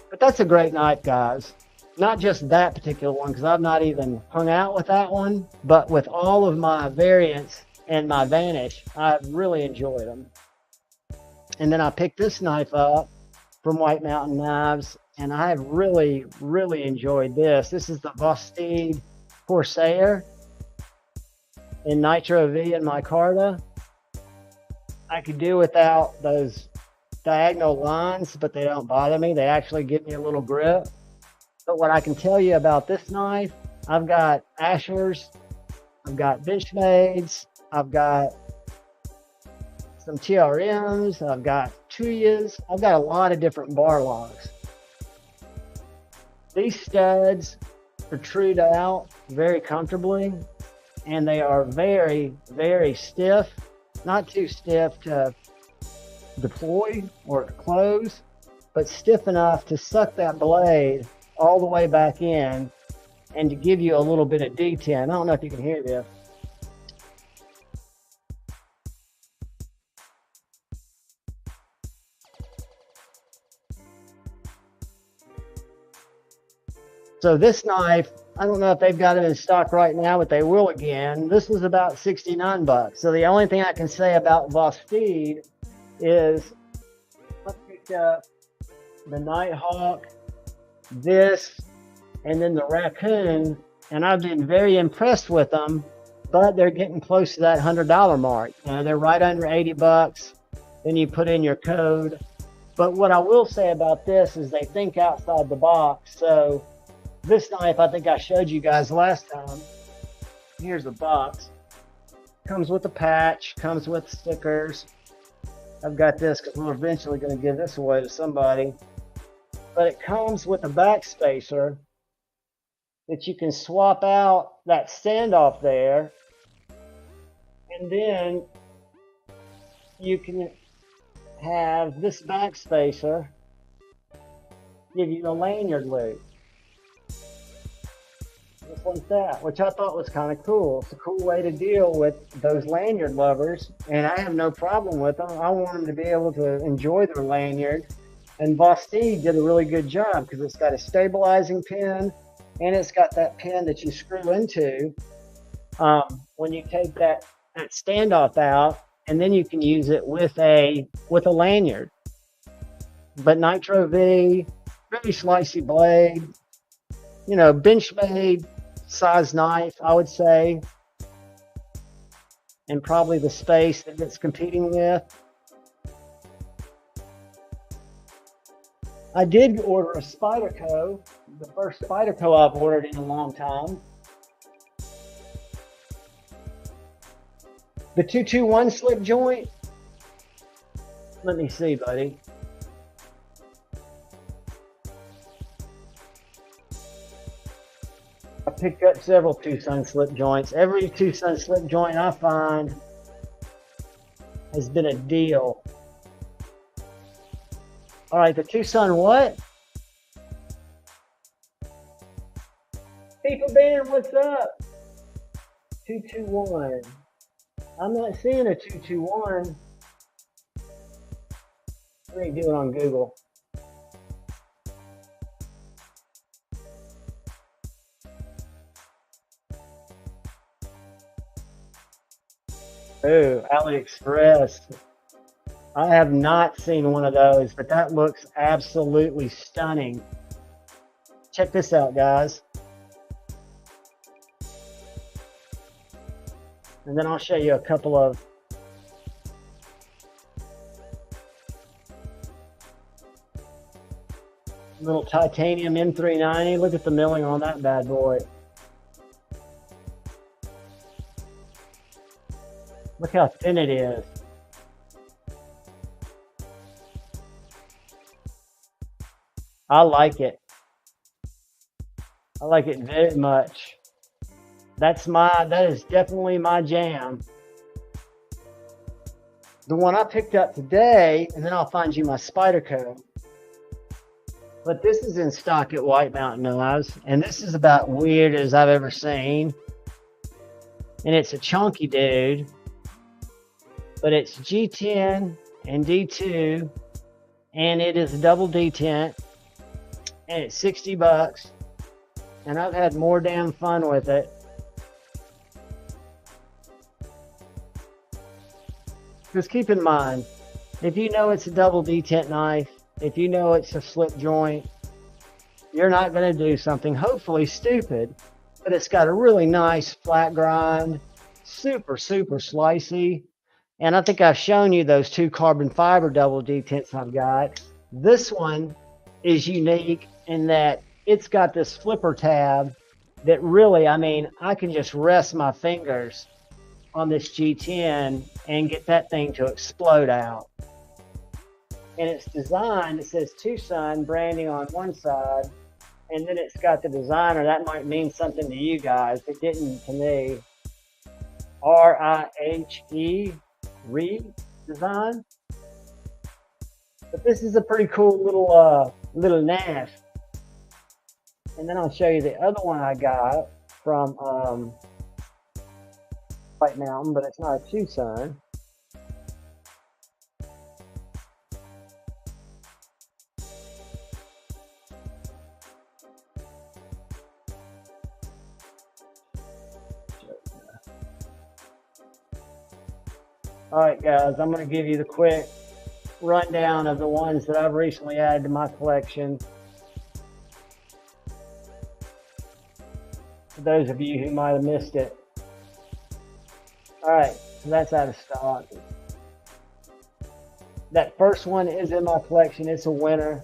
But that's a great knife, guys. Not just that particular one, because I've not even hung out with that one, but with all of my variants and my Vanish, I've really enjoyed them. And then I picked this knife up from White Mountain Knives, and I have really, really enjoyed this. This is the Vosteed Corsair in Nitro V and micarta. I could do without those diagonal lines, but they don't bother me. They actually give me a little grip. But what I can tell you about this knife, I've got Ashlers, I've got Benchmades, I've got some TRMs, I've got Tuyas, I've got a lot of different bar locks. These studs protrude out very comfortably, and they are very, very stiff. Not too stiff to deploy or to close, but stiff enough to suck that blade all the way back in and to give you a little bit of detent. I don't know if you can hear this. So this knife, I don't know if they've got it in stock right now, but they will again. This was about 69 bucks. So the only thing I can say about Vosteed is I picked up the Nighthawk, this, and then the Raccoon, and I've been very impressed with them, but they're getting close to that $100 mark. They're right under 80 bucks. Then you put in your code, But what I will say about this is they think outside the box. So this knife, I think I showed you guys last time. Here's the box. Comes with a patch, comes with stickers. I've got this because we're eventually going to give this away to somebody. But it comes with a back spacer that you can swap out that standoff there. And then you can have this back spacer give you a lanyard loop. Just like that, which I thought was kind of cool. It's a cool way to deal with those lanyard lovers, and I have no problem with them. I want them to be able to enjoy their lanyard. And Bastille did a really good job because it's got a stabilizing pin, and it's got that pin that you screw into when you take that standoff out, and then you can use it with a lanyard. But Nitro V, really slicey blade, you know, Benchmade size knife, I would say, and probably the space that it's competing with. I did order a Spyderco, the first Spyderco I've ordered in a long time. The 221 slip joint. Let me see, buddy. I picked up several Tucson slip joints. Every Tucson slip joint I find has been a deal. All right, the Tucson what? People Band, what's up? 221. I'm not seeing a 221. Let me do it on Google. Ooh, AliExpress. I have not seen one of those, but that looks absolutely stunning. Check this out, guys. And then I'll show you a couple of little titanium M390. Look at the milling on that bad boy. Look how thin it is. I like it. I like it very much. That is definitely my jam. The one I picked up today, and then I'll find you my Spyderco. But this is in stock at White Mountain Knives, and this is about weird as I've ever seen. And it's a chunky dude, but it's G10 and D2, and it is a double detent, and it's 60 bucks, and I've had more damn fun with it. Just keep in mind, if you know it's a double detent knife, if you know it's a slip joint, you're not going to do something hopefully stupid, but it's got a really nice flat grind, super, super slicey. And I think I've shown you those two carbon fiber double detents I've got. This one is unique in that it's got this flipper tab that really, I mean, I can just rest my fingers on this G10 and get that thing to explode out. And it's designed, it says Tucson branding on one side, and then it's got the designer. That might mean something to you guys. It didn't to me. R-I-H-E, Reed design. But this is a pretty cool little knife. And then I'll show you the other one I got from White Mountain, but it's not a Tucson. All right, guys, I'm going to give you the quick rundown of the ones that I've recently added to my collection. For those of you who might have missed it. All right, so that's out of stock. that first one is in my collection. It's a winner.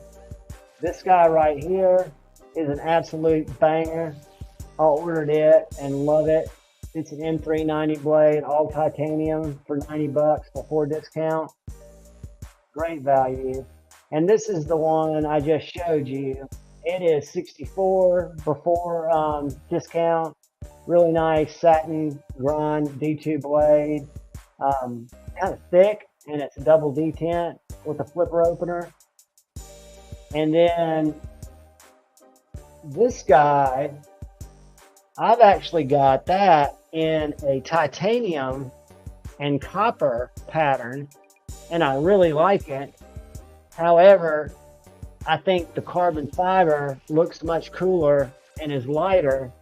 This guy right here is an absolute banger. I ordered it and love it. It's an M390 blade, all titanium for 90 bucks before discount. Great value. And this is the one I just showed you. It is 64 before discount. Really nice satin grind D2 blade. Kind of thick, and it's a double detent with a flipper opener. And then this guy, I've actually got that in a titanium and copper pattern, and I really like it. However, I think the carbon fiber looks much cooler and is lighter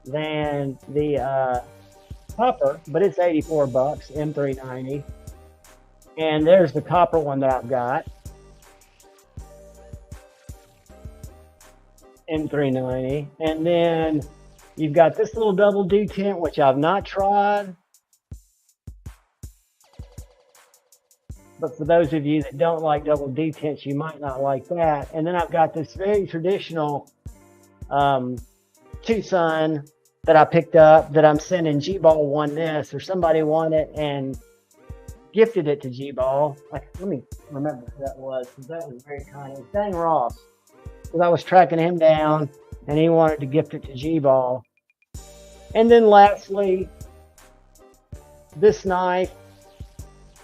than the copper, but it's 84 bucks, M390. And there's the copper one that I've got, M390. And then you've got this little double detent, which I've not tried. But for those of you that don't like double detents, you might not like that. And then I've got this very traditional Tucson that I picked up that I'm sending G-Ball won this, or somebody won it and gifted it to G-Ball. Like, let me remember who that was, because that was very kind. It was Dang Ross, because I was tracking him down and he wanted to gift it to G-Ball. And then lastly, this knife,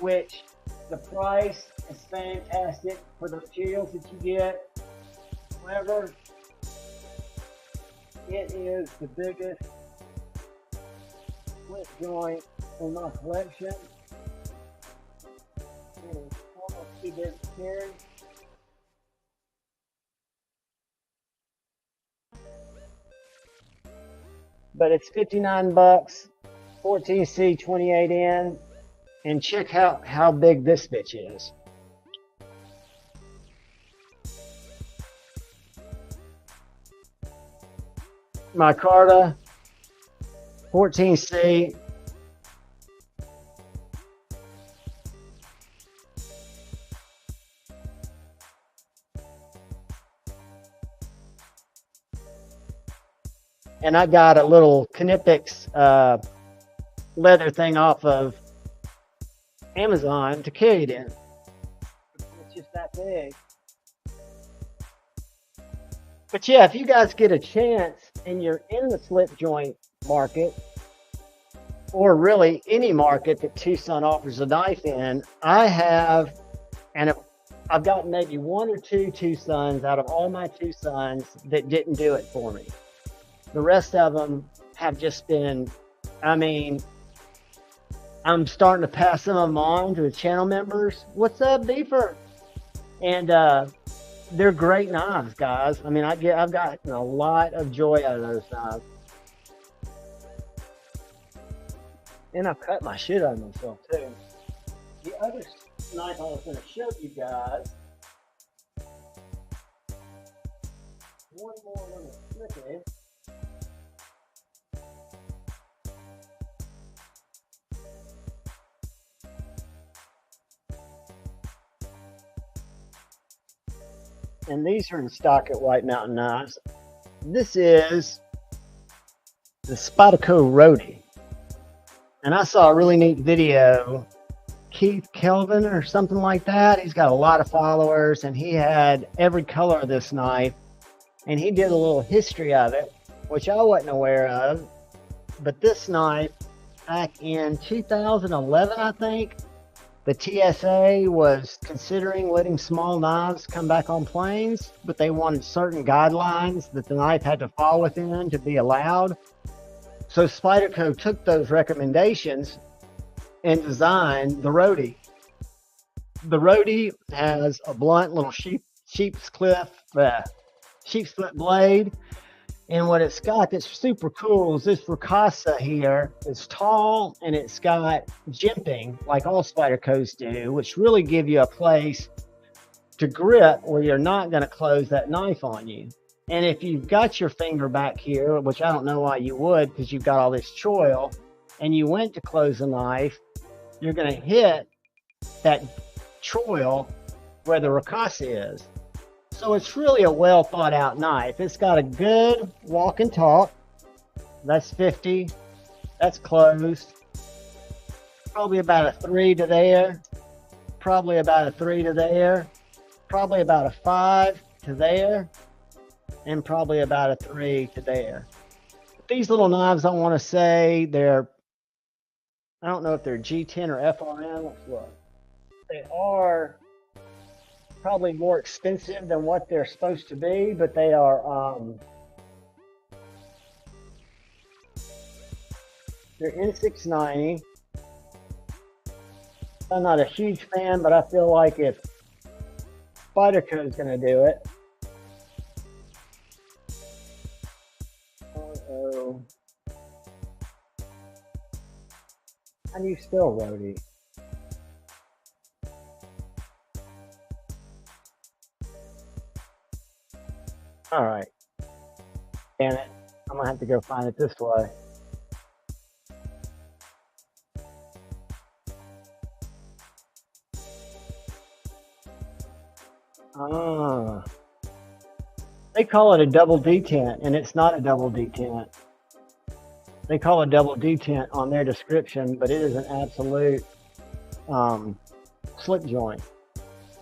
which the price is fantastic for the materials that you get. However, it is the biggest split joint in my collection. It is almost too big to carry. But it's 59 bucks, 14C, 28N. And check out how big this bitch is. Micarta, 14C. And I got a little Knipex leather thing off of Amazon to carry it in. It's just that big. But yeah, if you guys get a chance and you're in the slip joint market, or really any market that Tucson offers a knife in, I have, and I've gotten maybe one or two Tucsons out of all my Tucsons that didn't do it for me. The rest of them have just been, I mean, I'm starting to pass some of them on to the channel members. What's up, Beefer? And they're great knives, guys. I mean, I've gotten a lot of joy out of those knives. And I've cut my shit out of myself, too. The other knife I was going to show you guys, one more little snippet. And these are in stock at White Mountain Knives. This is the Spyderco Roadie. And I saw a really neat video. Keith Kelvin or something like that. He's got a lot of followers, and he had every color of this knife. And he did a little history of it, which I wasn't aware of. But this knife, back in 2011, I think, the TSA was considering letting small knives come back on planes, but they wanted certain guidelines that the knife had to fall within to be allowed. So Spyderco took those recommendations and designed the Roadie. The Roadie has a blunt little sheep's split blade. And what it's got that's super cool is this Ricasa here. It's tall and it's got jimping like all Spydercos do, which really give you a place to grip where you're not going to close that knife on you. And if you've got your finger back here, which I don't know why you would because you've got all this choil, and you went to close the knife, you're going to hit that choil where the ricasse is. So it's really a well thought out knife. It's got a good walk and talk. That's 50. That's closed. Probably about a 3 to there. Probably about a 3 to there. Probably about a 5 to there. And probably about a 3 to there. These little knives, I want to say they're, I don't know if they're G10 or FRN. Let's look. They are probably more expensive than what they're supposed to be, but they are, they're N690. I'm not a huge fan, but I feel like if Spyderco is going to do it. Uh-oh. How do you spell Rhodey? All right. Damn it. I'm going to have to go find it this way. Ah. They call it a double detent, and it's not a double detent. They call it double detent on their description, but it is an absolute slip joint.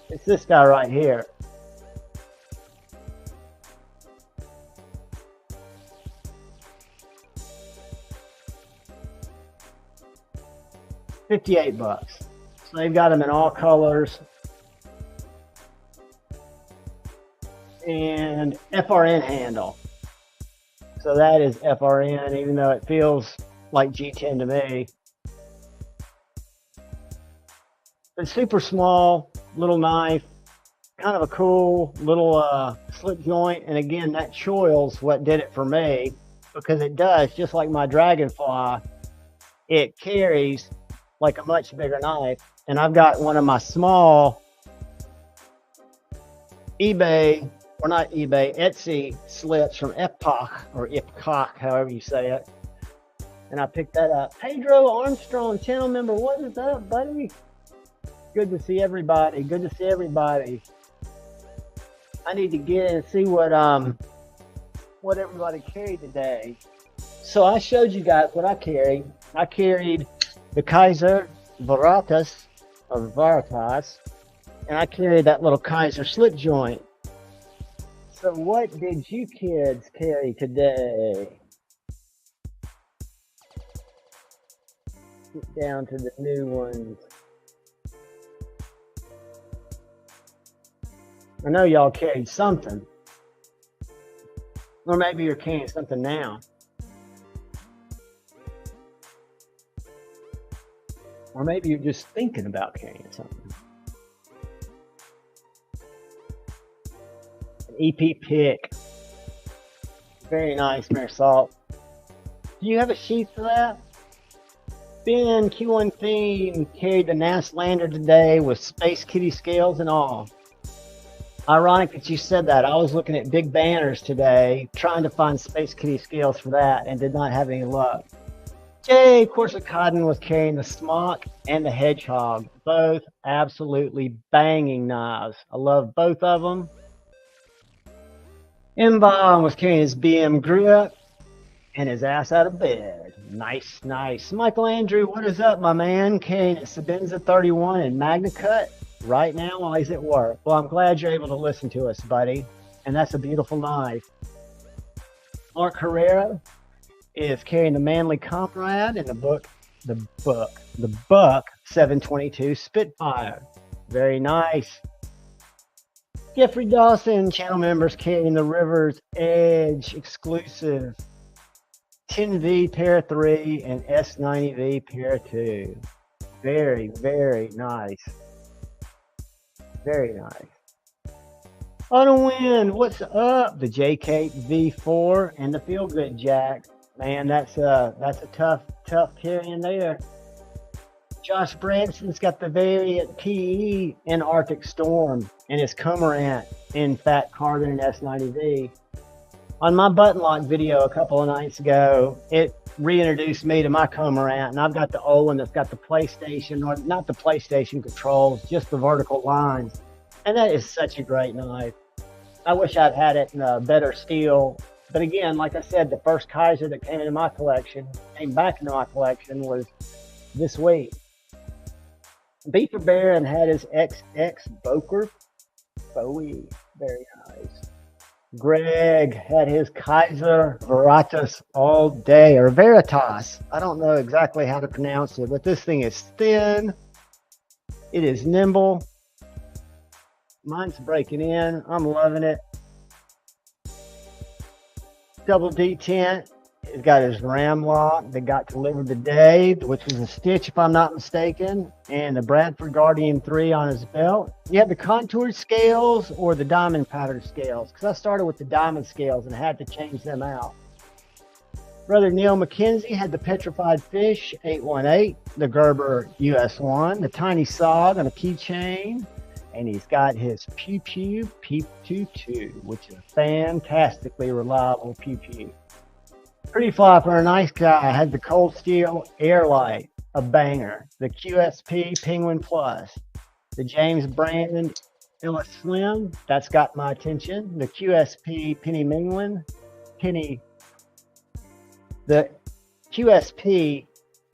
It's this guy right here. $58. So they've got them in all colors. And FRN handle. So that is FRN, even though it feels like G10 to me. It's super small, little knife, kind of a cool little slip joint. And again, that choil's what did it for me, because it does, just like my Dragonfly, it carries like a much bigger knife. And I've got one of my small eBay, or not eBay, Etsy slips from Epoch, or Epcock, however you say it. And I picked that up. Pedro Armstrong, channel member, what is up, buddy? Good to see everybody. Good to see everybody. I need to get in and see what everybody carried today. So I showed you guys what I carried. I carried the Kaiser Veritas, or Veritas, and I carried that little Kaiser slip joint. So what did you kids carry today? Get down to the new ones. I know y'all carried something. Or maybe you're carrying something now. Or maybe you're just thinking about carrying something. An EP pick. Very nice, Marisol. Do you have a sheath for that? Ben Q1 Theme carried the NAS Lander today with Space Kitty scales and all. Ironic that you said that. I was looking at big banners today, trying to find Space Kitty scales for that, and did not have any luck. Jay Corsicotton was carrying the Smock and the Hedgehog. Both absolutely banging knives. I love both of them. Mbon was carrying his BM grip and his ass out of bed. Nice, nice. Michael Andrew, what is up, my man? Carrying a Sabenza 31 and Magna Cut right now while he's at work. Well, I'm glad you're able to listen to us, buddy. And that's a beautiful knife. Mark Herrera is carrying the Manly Comrade and the Buck 722 Spitfire. Very nice. Jeffrey Dawson, channel members, carrying the River's Edge exclusive 10V pair 3 and S90V pair 2. Very, very nice. Very nice. Auto Wind, what's up? The JK V4 and the Feel Good Jack. Man, that's a tough carrying there. Josh Branson's got the Variant PE in Arctic Storm and his Cormorant in Fat Carbon and S90V. On my button lock video a couple of nights ago, reintroduced me to my cormorant, and I've got the old one that's got the PlayStation, or not the PlayStation controls, just the vertical lines. And that is such a great knife. I wish I'd had it in a better steel. But again, like I said, the first Kaiser that came back into my collection was this week. Beaver Baron had his XX Bowie. Very nice. Greg had his Kaiser Veritas all day, or Veritas. I don't know exactly how to pronounce it, but this thing is thin. It is nimble. Mine's breaking in. I'm loving it. Double detent. He's got his ram lock that got delivered today, which was a Stitch if I'm not mistaken, and the Bradford Guardian 3 on his belt. You have the contoured scales or the diamond pattern scales, because I started with the diamond scales and had to change them out. Brother Neil McKenzie had the Petrified Fish 818, the Gerber US1, the Tiny Sog on a keychain, and he's got his Pew Pew Peep 22, which is a fantastically reliable Pew Pew. Pretty fly for a nice guy. Had the Cold Steel Airlight, a banger. The QSP Penguin Plus. The James Brandon Ella Slim, that's got my attention. The QSP the QSP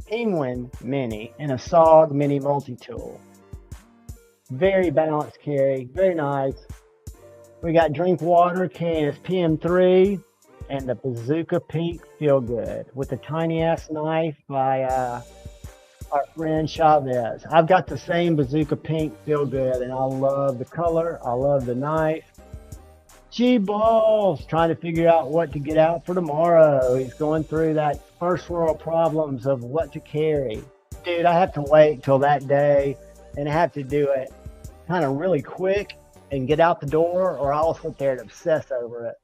Penguin Mini, and a SOG Mini Multi-Tool. Very balanced carry, very nice. We got Drinkwater carrying his PM3 and the Bazooka Pink Feel Good with the tiny ass knife by our friend Chavez. I've got the same Bazooka Pink Feel Good, and I love the color. I love the knife. G-Balls trying to figure out what to get out for tomorrow. He's going through that first world problems of what to carry. Dude, I have to wait till that day, and I have to do it kind of really quick and get out the door, or I'll sit there and obsess over it.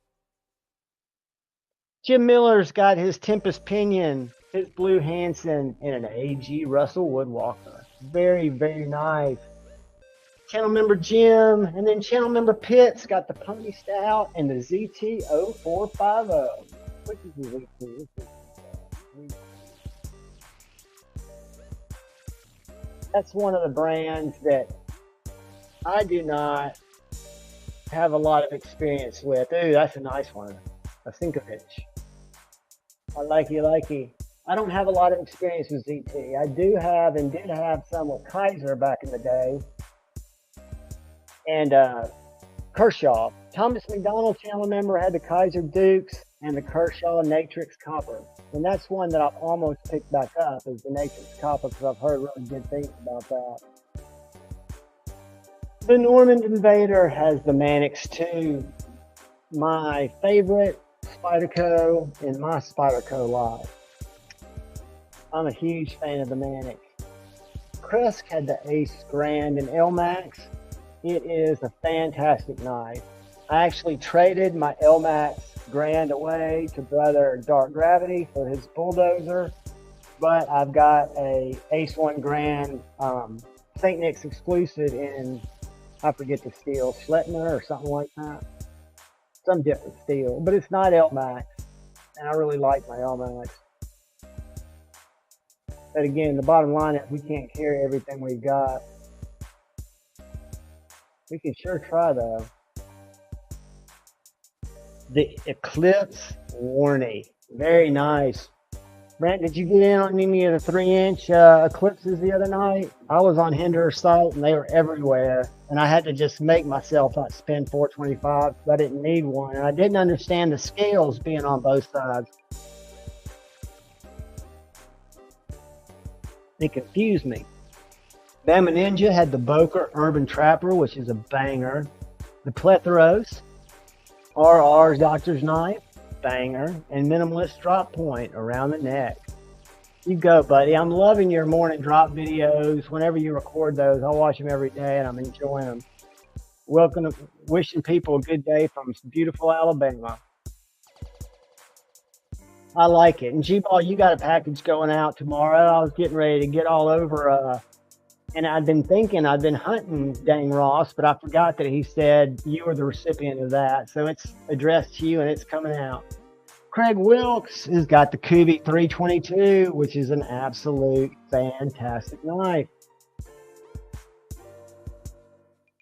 Jim Miller's got his Tempest Pinion, his Blue Hansen, and an AG Russell Woodwalker. Very, very nice. Channel member Jim, and then channel member Pitt's got the Pony Stout and the ZT0450. Which is the ZT? That's one of the brands that I do not have a lot of experience with. Ooh, that's a nice one. A Sinkovich. I likey. I don't have a lot of experience with ZT. I do have and did have some with Kaiser back in the day. And Kershaw. Thomas McDonald, channel member, had the Kaiser Dukes and the Kershaw Natrix Copper. And that's one that I've almost picked back up, is the Natrix Copper, because I've heard really good things about that. The Normand Invader has the Mannix 2. My favorite Spyderco in my Spyderco line. I'm a huge fan of the Mannix. Kresk had the Ace Grand and L-Max. It is a fantastic knife. I actually traded my L-Max Grand away to brother Dark Gravity for his bulldozer, but I've got a Ace 1 Grand St. Nick's exclusive in, I forget the steel, Schlettner or something like that. Some different steel, but it's not L-Max, and I really like my L-Max. But again, the bottom line is we can't carry everything we've got. We can sure try though. The Eclipse Warney, very nice. Brent, did you get in on any of the 3-inch Eclipses the other night? I was on Hinder's site and they were everywhere, and I had to just make myself not spend $425 because I didn't need one, and I didn't understand the scales being on both sides. It confused me. Bama Ninja had the Boker Urban Trapper, which is a banger. The Plethoros, RR's Doctor's Knife, banger, and Minimalist Drop Point around the neck. You go, buddy. I'm loving your morning drop videos. Whenever you record those, I watch them every day, and I'm enjoying them. Welcome, wishing people a good day from beautiful Alabama. I like it. And G-Ball, you got a package going out tomorrow. I was getting ready to get all over, and I've been hunting Dang Ross, but I forgot that he said you were the recipient of that. So it's addressed to you and it's coming out. Craig Wilkes has got the Kubi 322, which is an absolute fantastic knife.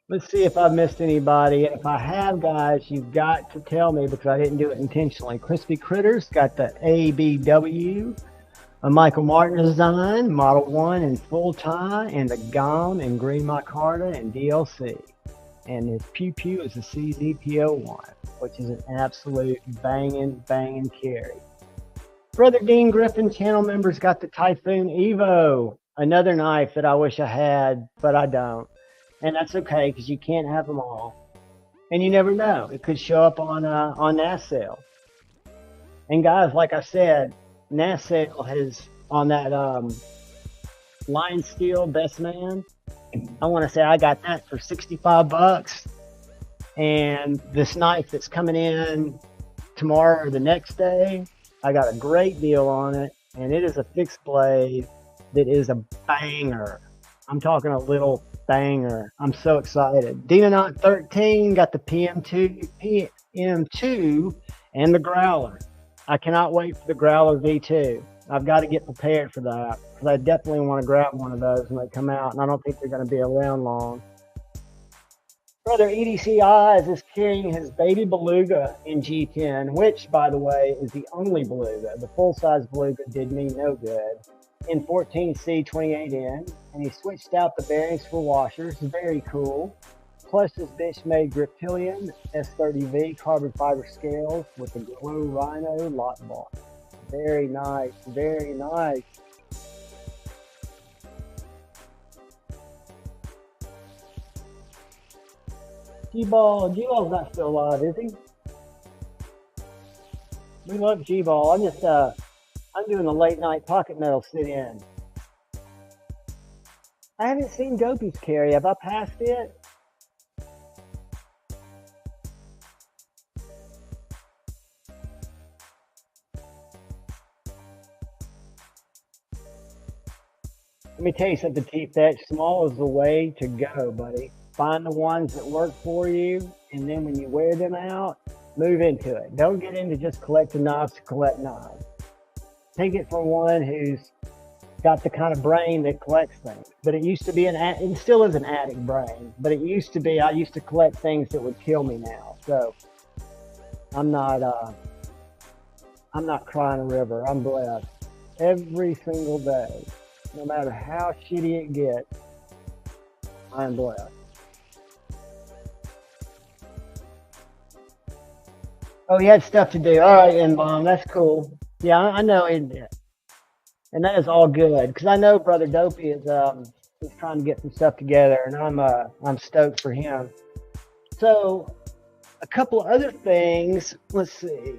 Let's see if I've missed anybody. And if I have, guys, you've got to tell me because I didn't do it intentionally. Crispy Critters got the ABW, a Michael Martin design, Model 1 in full tie, and the GOM in green micarta and DLC. And his Pew Pew is a CZPO1, which is an absolute banging carry. Brother Dean Griffin, channel members, got the Typhoon Evo, another knife that I wish I had, but I don't. And that's okay, because you can't have them all. And you never know. It could show up on NAS sale. And guys, like I said, NAS sale has, on that Line Steel Best Man, I want to say I got that for 65 bucks. And this knife that's coming in tomorrow or the next day, I got a great deal on it. And it is a fixed blade that is a banger. I'm talking a little banger. I'm so excited. Demonaut 13 got the PM2 and the Growler. I cannot wait for the Growler V2. I've got to get prepared for that because I definitely want to grab one of those when they come out, and I don't think they're going to be around long. Brother EDC Eyes is carrying his baby Beluga in G10, which, by the way, is the only Beluga. The full-size Beluga did me no good. In 14C 28N, and he switched out the bearings for washers. Very cool. Plus his bitch-made Griptilian S30V carbon fiber scales with the Glow Rhino lock bar. Very nice, very nice. G-Ball's not still alive, is he? We love G-Ball. I'm doing the late night pocket metal sit-in. I haven't seen Dopey's carry. Have I passed it? Let me tell you something, T-Fetch. Small is the way to go, buddy. Find the ones that work for you, and then when you wear them out, move into it. Don't get into just collecting knives to collect knives. Take it from one who's got the kind of brain that collects things. But it used to be it still is an addict brain, but it used to be, I used to collect things that would kill me now. So I'm not crying a river. I'm blessed every single day. No matter how shitty it gets, I'm blessed. Oh, he had stuff to do. All right, N-Bomb, that's cool. Yeah, I know, and that is all good because I know Brother Dopey is trying to get some stuff together, and I'm stoked for him. So, a couple of other things. Let's see.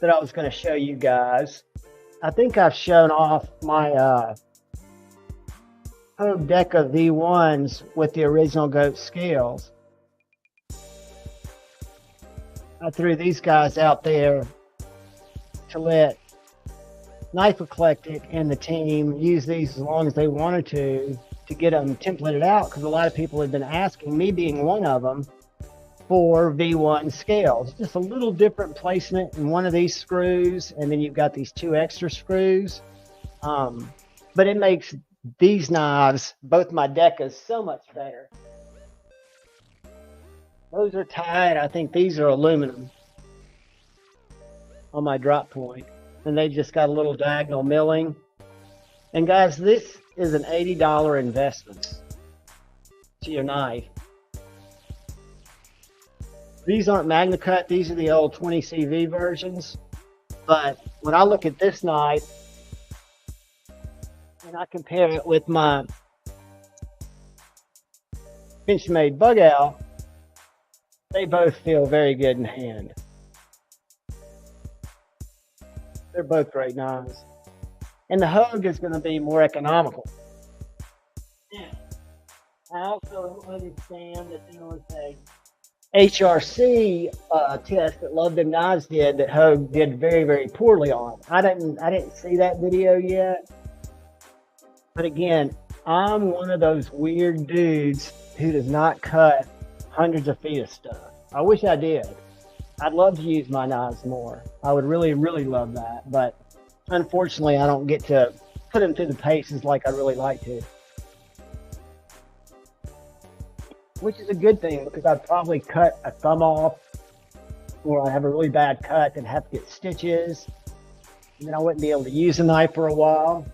That I was going to show you guys. I think I've shown off my Hogue Deca V1s with the original goat scales. I threw these guys out there to let Knife Eclectic and the team use these as long as they wanted to get them templated out, because a lot of people had been asking, me being one of them, for V1 scales. Just a little different placement in one of these screws, and then you've got these two extra screws. But it makes these knives, both my Decas, so much better. Those are tied. I think these are aluminum on my drop point. And they just got a little diagonal milling. And guys, this is an $80 investment to your knife. These aren't Magna Cut. These are the old 20CV versions. But when I look at this knife, and I compare it with my Benchmade Bug Out, they both feel very good in hand. They're both great knives. And the Hogue is going to be more economical. Now, I also understand that there was a HRC test that Love Them Knives did that Hogue did very, very poorly on. I didn't see that video yet. But again, I'm one of those weird dudes who does not cut hundreds of feet of stuff. I wish I did. I'd love to use my knives more. I would really, really love that. But unfortunately, I don't get to put them through the paces like I'd really like to. Which is a good thing, because I'd probably cut a thumb off, or I have a really bad cut and have to get stitches. And then I wouldn't be able to use the knife for a while.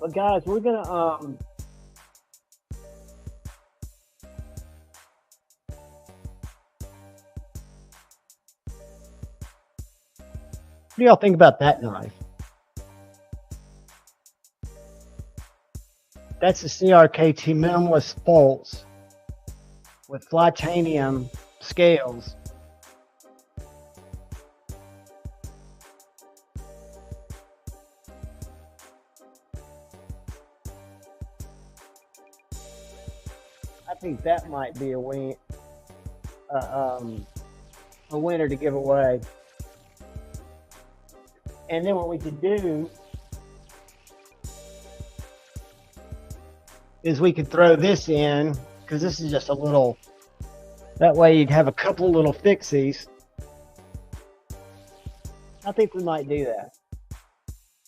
But guys, we're gonna what do y'all think about that knife? That's the CRKT Minimalist Bolts with titanium scales. I think that might be a winner to give away. And then what we could do is we could throw this in, because this is just a little, that way you'd have a couple little fixies. I think we might do that.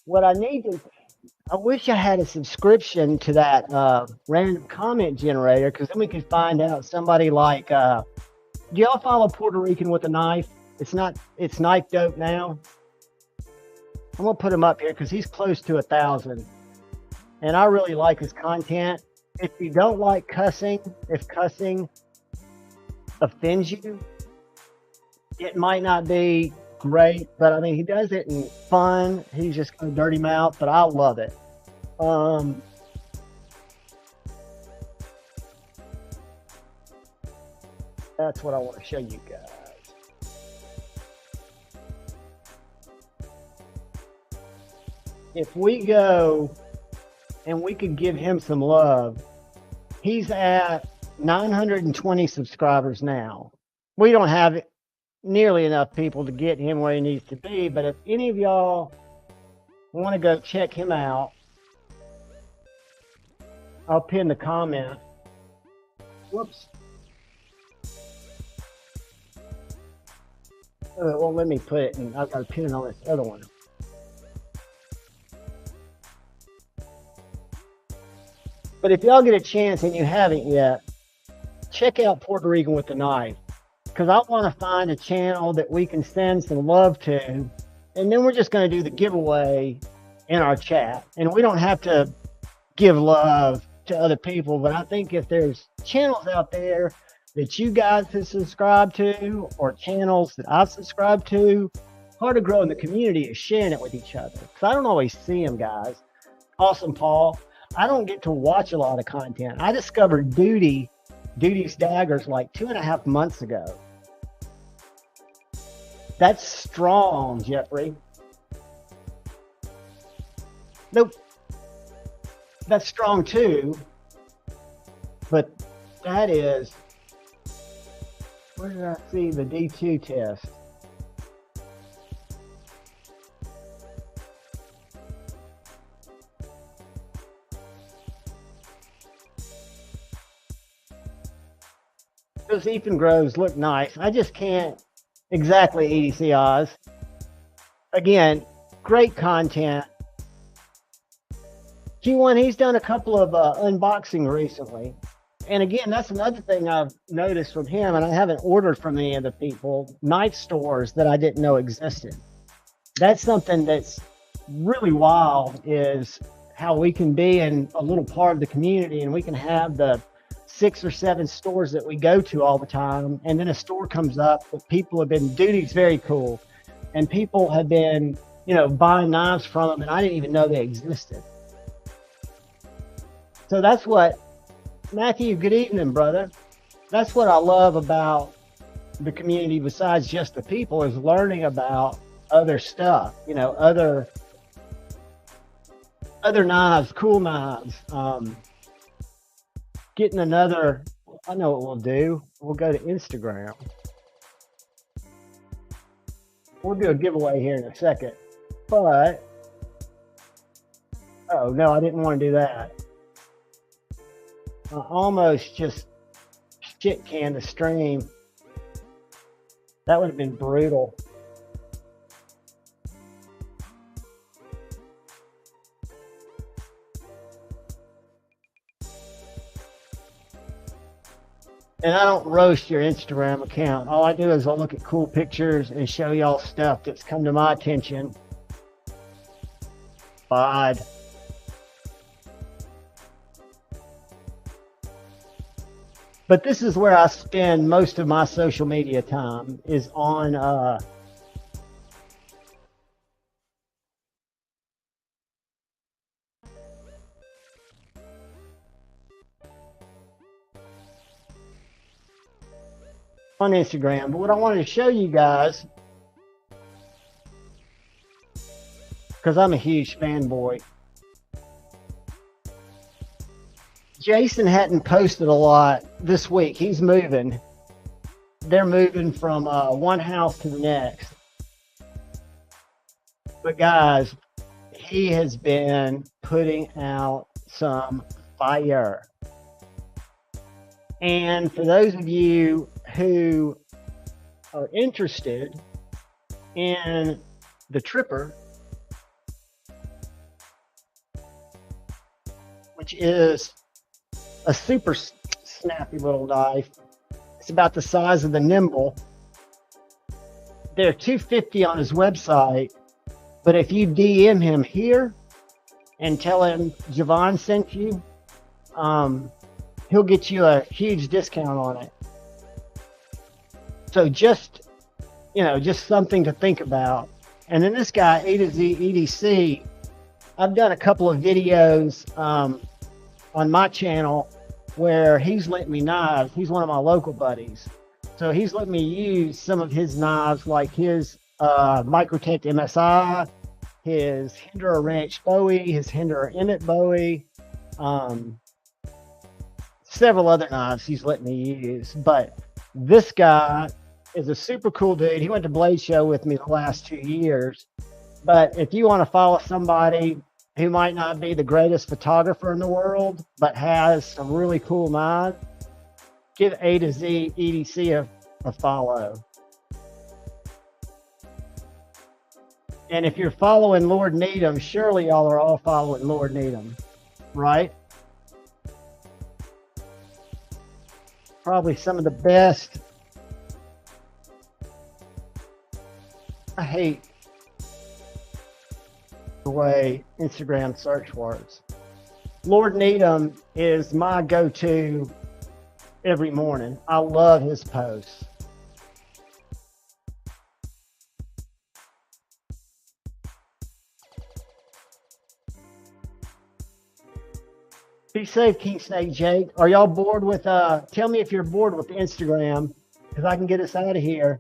What I need to, I wish I had a subscription to that random comment generator, because then we could find out somebody like, do y'all follow Puerto Rican with a knife? It's Knife Dope now. I'm gonna put him up here because he's close to 1,000, and I really like his content. If you don't like cussing, if cussing offends you, it might not be great, but I mean, he does it in fun. He's just got a dirty mouth, but I love it. That's what I want to show you guys. If we go and we could give him some love, he's at 920 subscribers now. We don't have nearly enough people to get him where he needs to be, but if any of y'all want to go check him out, I'll pin the comment. Whoops. It won't let me put it in. I've got to pin it on this other one. But if y'all get a chance and you haven't yet, check out Puerto Rican with the Knife, because I want to find a channel that we can send some love to, and then we're just going to do the giveaway in our chat. And we don't have to give love to other people, but I think if there's channels out there that you guys have subscribed to, or channels that I've subscribed to, part of growing the community is sharing it with each other, because I don't always see them, guys. Awesome, Paul. I don't get to watch a lot of content. I discovered Duty's daggers like 2.5 months ago. That's strong, Jeffrey. Nope. That's strong too. But that is, where did I see the D2 test? Those Ethan Groves look nice. I just can't exactly EDC Oz. Again, great content. Q1, he's done a couple of unboxing recently. And again, that's another thing I've noticed from him, and I haven't ordered from any of the people, knife stores that I didn't know existed. That's something that's really wild, is how we can be in a little part of the community, and we can have the 6 or 7 stores that we go to all the time, and then a store comes up that people have been, Duty's very cool, and people have been, you know, buying knives from them, and I didn't even know they existed. So that's what, Matthew, good evening, brother. That's what I love about the community, besides just the people, is learning about other stuff, you know, other knives, cool knives. Getting another, I know what we'll do. We'll go to Instagram. We'll do a giveaway here in a second. But, oh no, I didn't want to do that. I almost just shit can to stream. That would have been brutal. And I don't roast your Instagram account. All I do is I'll look at cool pictures and show y'all stuff that's come to my attention. But this is where I spend most of my social media time, is on Instagram. But what I wanted to show you guys, because I'm a huge fanboy, Jason hadn't posted a lot this week. He's moving. They're moving from one house to the next. But guys, he has been putting out some fire. And for those of you who are interested in the Tripper, which is a super snappy little knife. It's about the size of the Nimble. They're $250 on his website, but if you DM him here and tell him Javon sent you, he'll get you a huge discount on it. So just something to think about. And then this guy, A to Z EDC, I've done a couple of videos on my channel where he's lent me knives. He's one of my local buddies. So he's let me use some of his knives, like his Microtech MSI, his Hinderer Ranch Bowie, his Hinderer Emmett Bowie, several other knives he's let me use. But this guy is a super cool dude. He went to Blade Show with me the last 2 years. But if you want to follow somebody who might not be the greatest photographer in the world, but has some really cool knives, give A to Z EDC a follow. And if you're following Lord Needham, surely y'all are all following Lord Needham, right? Probably some of the best. I hate the way Instagram search works. Lord Needham is my go-to every morning. I love his posts. Be safe, King Snake Jake. Are y'all bored with, tell me if you're bored with Instagram, because I can get us out of here.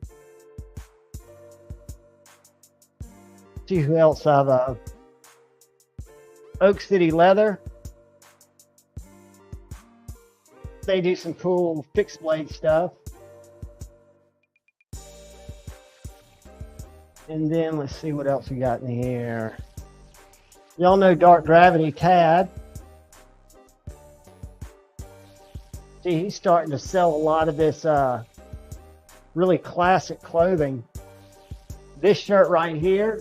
See who else I've, Oak City Leather. They do some cool fixed blade stuff. And then let's see what else we got in here. Y'all know Dark Gravity Tad. See, he's starting to sell a lot of this really classic clothing. This shirt right here,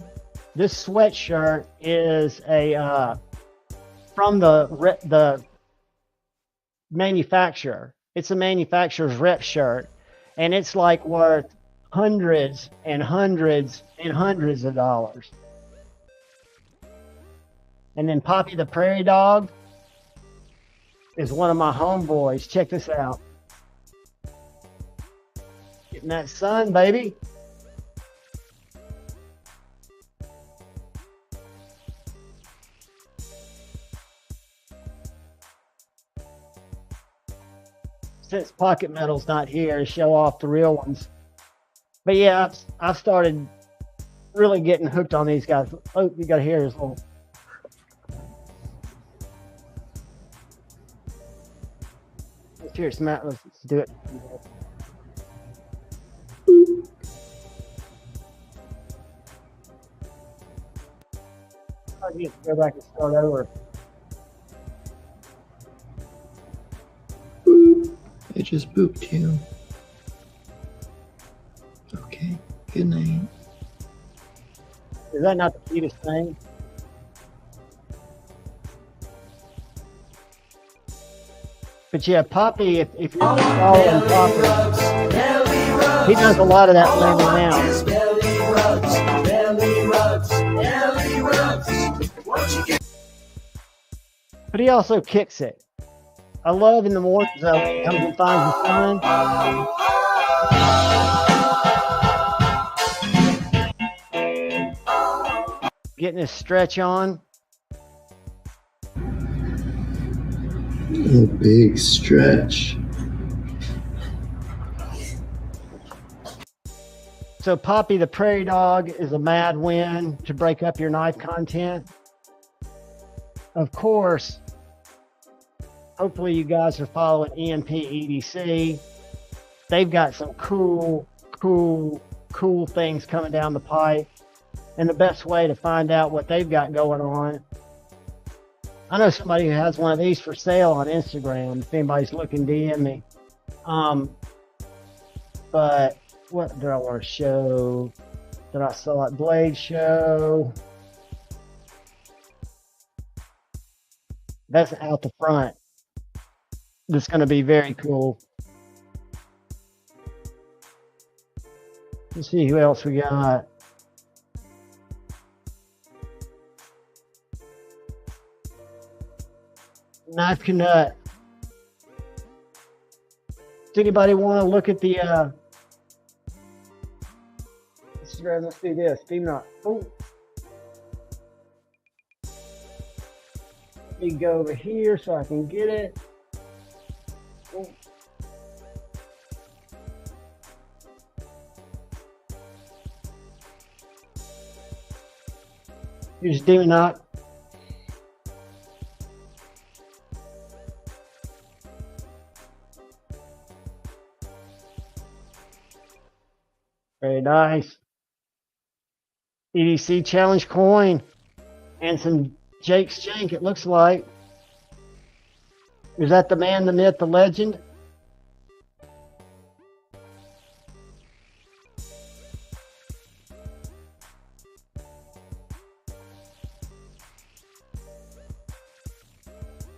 this sweatshirt is a from the manufacturer. It's a manufacturer's rep shirt, and it's like worth hundreds and hundreds and hundreds of dollars. And then Poppy the Prairie Dog is one of my homeboys. Check this out. Getting that sun, baby. Since Pocket Metal's not here to show off the real ones. But yeah, I've started really getting hooked on these guys. Oh, you got to hear his little. Cheers, Matt. Let's do it. I need to go back and start over. Hey, just booped you. Okay, good night. Is that not the cutest thing? But yeah, Poppy, if you're following Poppy, he does a lot of that laying out. But he also kicks it. I love in the mornings though, when he comes and finds the sun. Getting his stretch on. A big stretch. So Poppy the prairie dog is a mad win to break up your knife content. Of course, hopefully you guys are following EMP EDC. They've got some cool things coming down the pipe. And the best way to find out what they've got going on, I know somebody who has one of these for sale on Instagram. If anybody's looking, DM me. But what did I want to show that I saw at Blade Show? That's out the front. That's going to be very cool. Let's see who else we got. Knife Nut. Does anybody want to look at the Instagram? Let's do this. Steam knot. Oh. Let me go over here so I can get it. Oh. Here's Steam knot. Very nice. EDC challenge coin and some Jake's Jank, it looks like. Is that the man, the myth, the legend?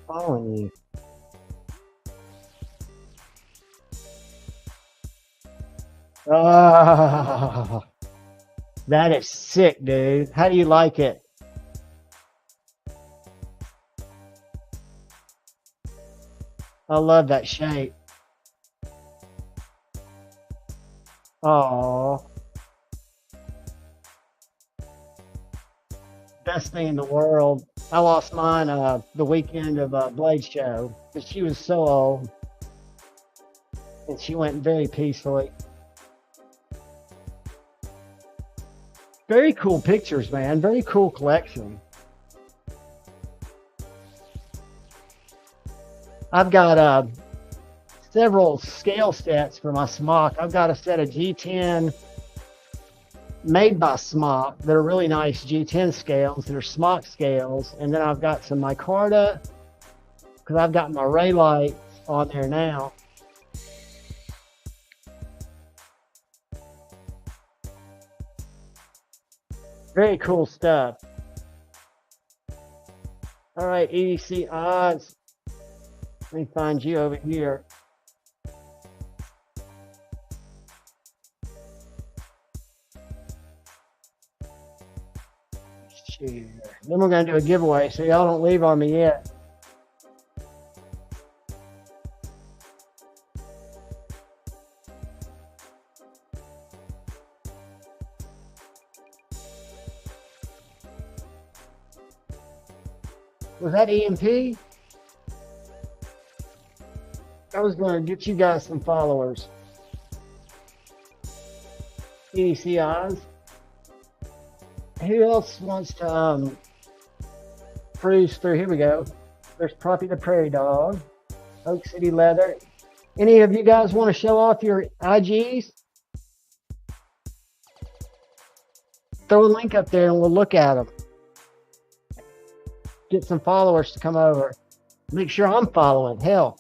Following you. Oh, that is sick, dude. How do you like it? I love that shape. Oh, best thing in the world. I lost mine the weekend of Blade Show because she was so old, and she went very peacefully. Very cool pictures, man. Very cool collection. I've got several scale sets for my smock. I've got a set of G10 made by Smock that are really nice G10 scales. They're Smock scales. And then I've got some micarta because I've got my ray lights on there now. Very cool stuff. All right, EDC odds. Let me find you over here. Then we're going to do a giveaway, so y'all don't leave on me yet. Was that EMP? I was going to get you guys some followers. EDC Oz. Who else wants to cruise through? Here we go. There's Poppy the Prairie Dog. Oak City Leather. Any of you guys want to show off your IGs? Throw a link up there and we'll look at them. Get some followers to come over. Make sure I'm following. Hell.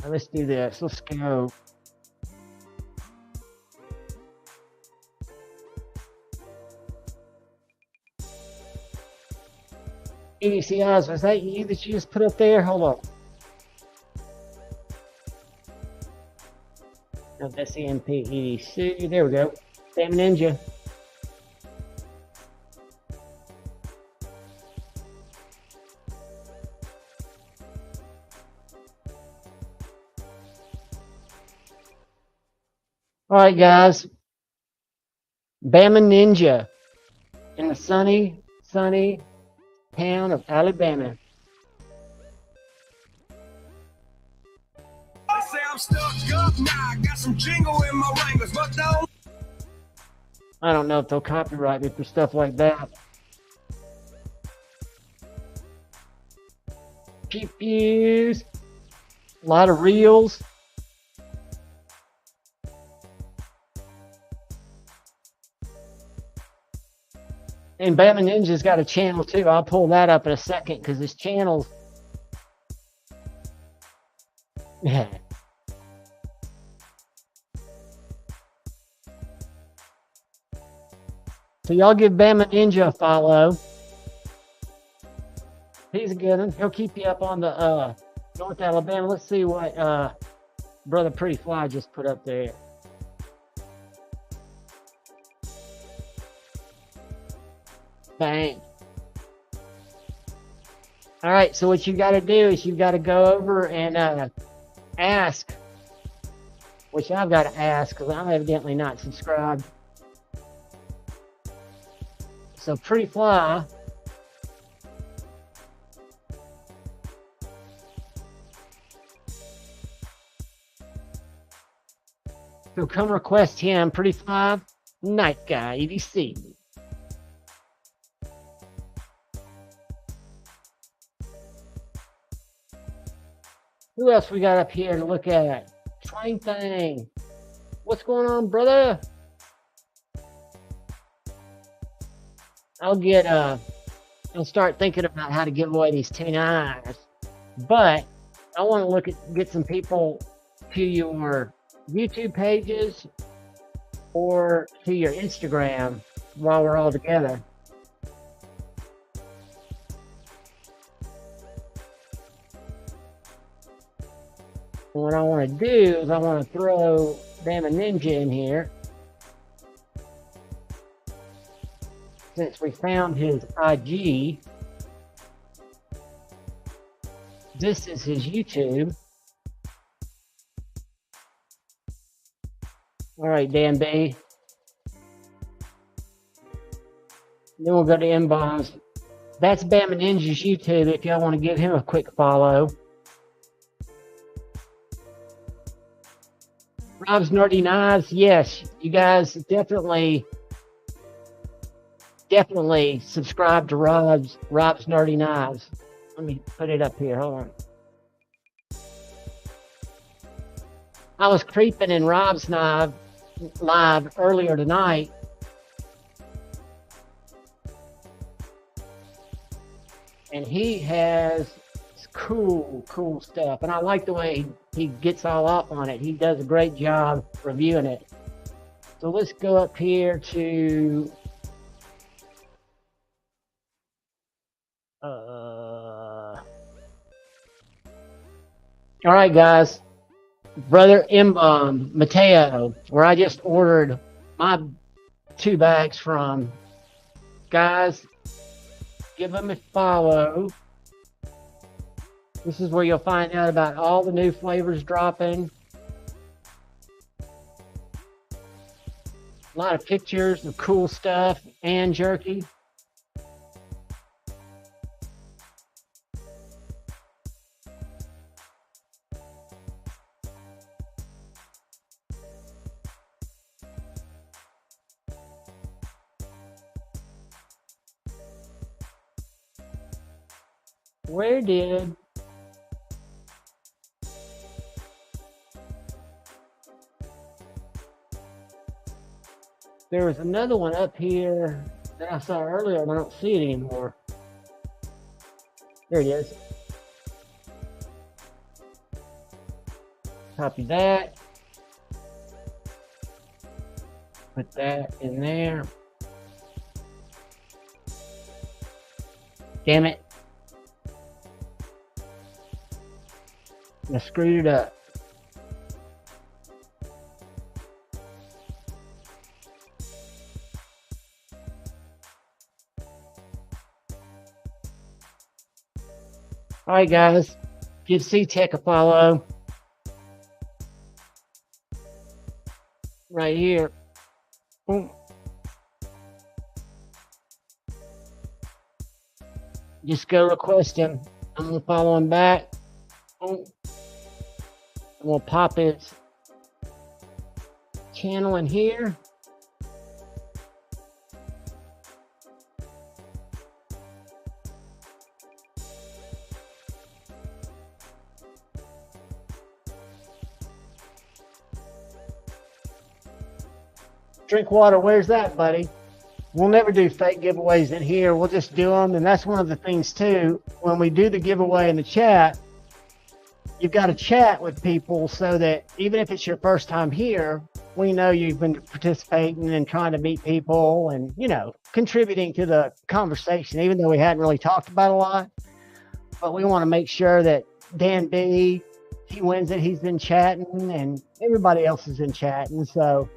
Now let's do this. Let's go. EDC Oz, was that you that you just put up there? Hold on. No, that's EMP EDC. There we go. Damn Ninja. All right, guys. Bama Ninja in the sunny town of Alabama. I say I'm stuck up now. I got some jingle in my wranglers, but don't. I don't know if they'll copyright me for stuff like that. Pew pews. A lot of reels. And Bama Ninja's got a channel too. I'll pull that up in a second because his channel's. Yeah. So y'all give Bama Ninja a follow. He's a good one. He'll keep you up on the North Alabama. Let's see what Brother Pretty Fly just put up there. Bang. All right, so what you got to do is you got to go over and ask, which I've got to ask because I'm evidently not subscribed. So Pretty Fly. So come request him, Pretty Fly, Night Guy, EDC. Who else we got up here to look at? Train Thing. What's going on, brother? I'll start thinking about how to give away these 10 eyes. But I want to get some people to your YouTube pages or to your Instagram while we're all together. What I want to do is I want to throw Bama Ninja in here. Since we found his IG, this is his YouTube. All right, Dan B. Then we'll go to inbox. That's Bama Ninja's YouTube if y'all want to give him a quick follow. Rob's Nerdy Knives, yes, you guys definitely subscribe to Rob's Nerdy Knives. Let me put it up here. Hold on. I was creeping in Rob's live earlier tonight. And he has cool stuff. And I like the way he gets all up on it. He does a great job reviewing it. So let's go up here to all right, guys. Brother M-Bomb, Mateo, where I just ordered my 2 bags from. Guys, give him a follow. This is where you'll find out about all the new flavors dropping. A lot of pictures of cool stuff and jerky. Where did there was another one up here that I saw earlier and I don't see it anymore. There it is. Copy that. Put that in there. Damn it. I screwed it up. Alright guys, give C-Tech a follow. Right here. Boom. Just go request him. I'm gonna follow him back. Boom. And we'll pop his channel in here. Drink water, where's that, buddy? We'll never do fake giveaways in here. We'll just do them. And that's one of the things, too. When we do the giveaway in the chat, you've got to chat with people so that even if it's your first time here, we know you've been participating and trying to meet people and, you know, contributing to the conversation, even though we hadn't really talked about a lot. But we want to make sure that Dan B, he wins it. He's been chatting and everybody else has been chatting. So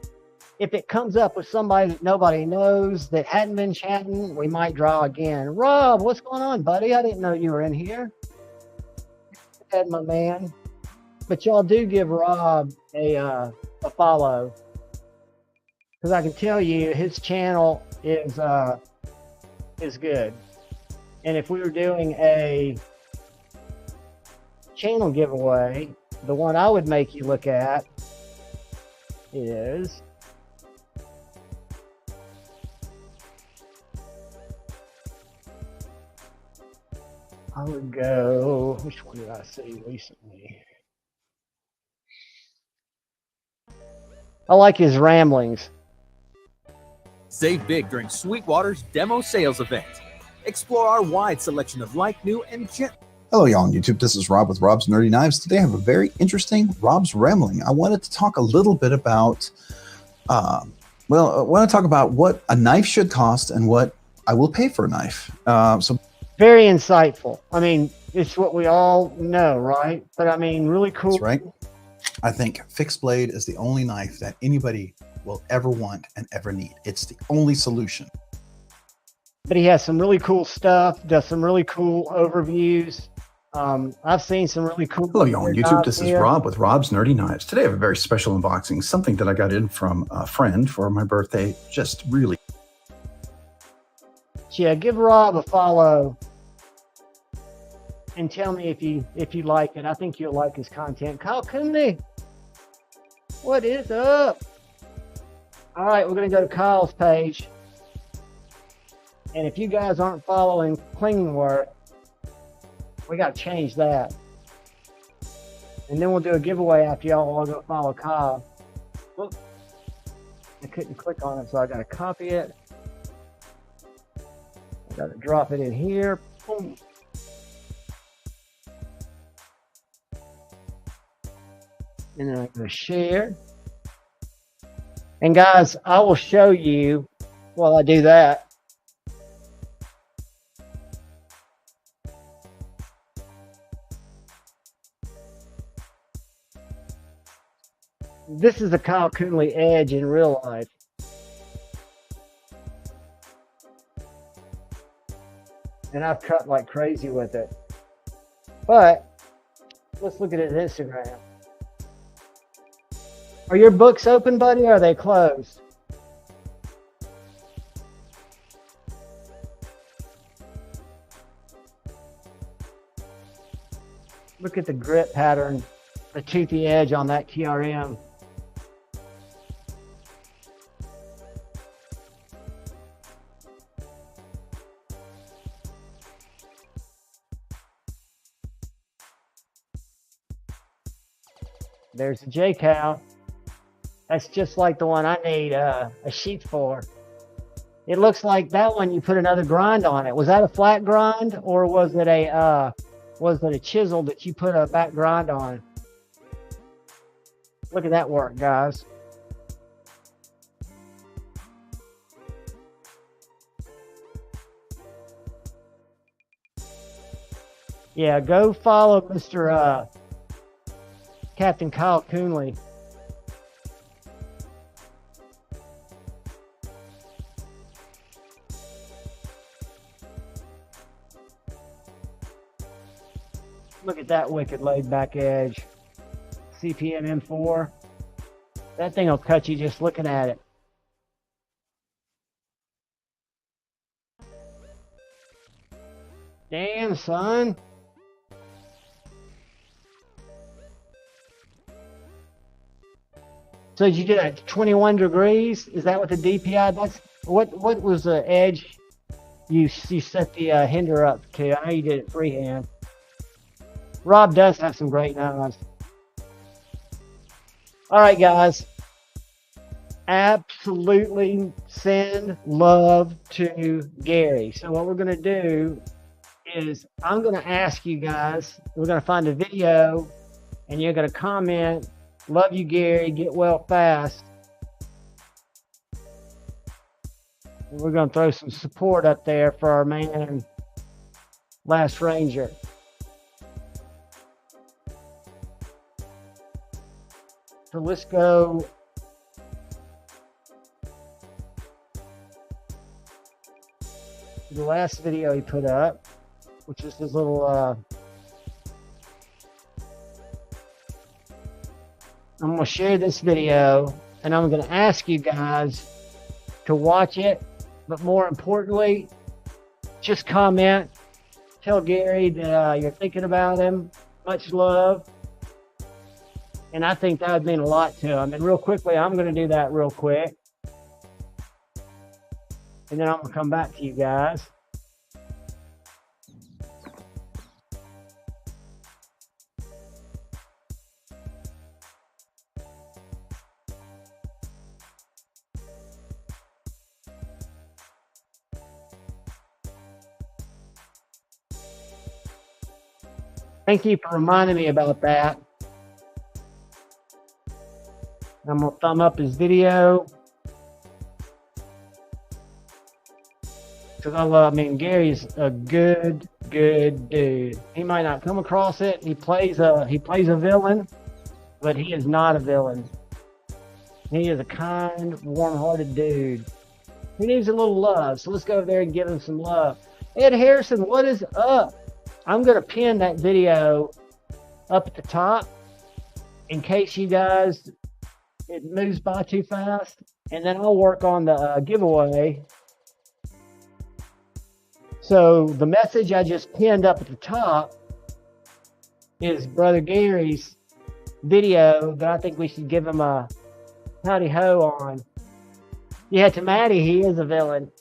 if it comes up with somebody that nobody knows that hadn't been chatting, we might draw again. Rob, what's going on, buddy? I didn't know you were in here. Ed, my man. But y'all do give Rob a follow, because I can tell you his channel is good. And if we were doing a channel giveaway, the one I would make you look at is I would go, which one did I see recently? I like his ramblings. Save big during Sweetwater's demo sales event. Explore our wide selection of like, new, and gent. Hello, y'all on YouTube. This is Rob with Rob's Nerdy Knives. Today I have a very interesting Rob's Rambling. I wanted to talk a little bit about, I want to talk about what a knife should cost and what I will pay for a knife. Very insightful. I mean, it's what we all know, right? But I mean, really cool. That's right. I think fixed blade is the only knife that anybody will ever want and ever need. It's the only solution. But he has some really cool stuff, does some really cool overviews. I've seen some really cool. Hello, y'all on YouTube. This is Rob with Rob's Nerdy Knives. Today I have a very special unboxing, something that I got in from a friend for my birthday. Just really. Yeah, give Rob a follow and tell me if you like it. I think you'll like his content. Kyle Cooney, what is up? All right, we're going to go to Kyle's page. And if you guys aren't following Clean Work, we got to change that. And then we'll do a giveaway after y'all all go follow Kyle. Look, I couldn't click on it, so I got to copy it. I got to drop it in here. Boom. And then I'm going to share. And guys, I will show you while I do that. This is a Kyle Coonley Edge in real life. And I've cut like crazy with it. But let's look at his Instagram. Are your books open, buddy, or are they closed? Look at the grit pattern, the toothy edge on that TRM. There's a J-Cow. That's just like the one I need a sheath for. It looks like that one you put another grind on it. Was that a flat grind, or was it a chisel that you put a back grind on? Look at that work, guys. Yeah, go follow Mr. Captain Kyle Coonley. Look at that wicked laid back edge. CPM M4. That thing will cut you just looking at it. Damn, son. So did you do that 21 degrees? Is that what the DPI? That's what was the edge you set the hinder up to? I know you did it freehand. Rob does have some great knives. All right, guys. Absolutely send love to Gary. So what we're going to do is I'm going to ask you guys, we're going to find a video and you're going to comment, love you, Gary, get well fast. And we're going to throw some support up there for our man, Last Ranger. So let's go. To the last video he put up, which is his little I'm going to share this video and I'm going to ask you guys to watch it, but more importantly, just comment, tell Gary that you're thinking about him, much love, and I think that would mean a lot to him. And real quickly, I'm going to do that real quick, and then I'm going to come back to you guys. Thank you for reminding me about that. I'm going to thumb up his video. Because I mean, Gary's a good dude. He might not come across it. He plays a villain, but he is not a villain. He is a kind, warm-hearted dude. He needs a little love, so let's go over there and give him some love. Ed Harrison, what is up? I'm going to pin that video up at the top in case you guys, it moves by too fast. And then I'll work on the giveaway. So the message I just pinned up at the top is Brother Gary's video that I think we should give him a howdy ho on. Yeah, to Maddie, he is a villain.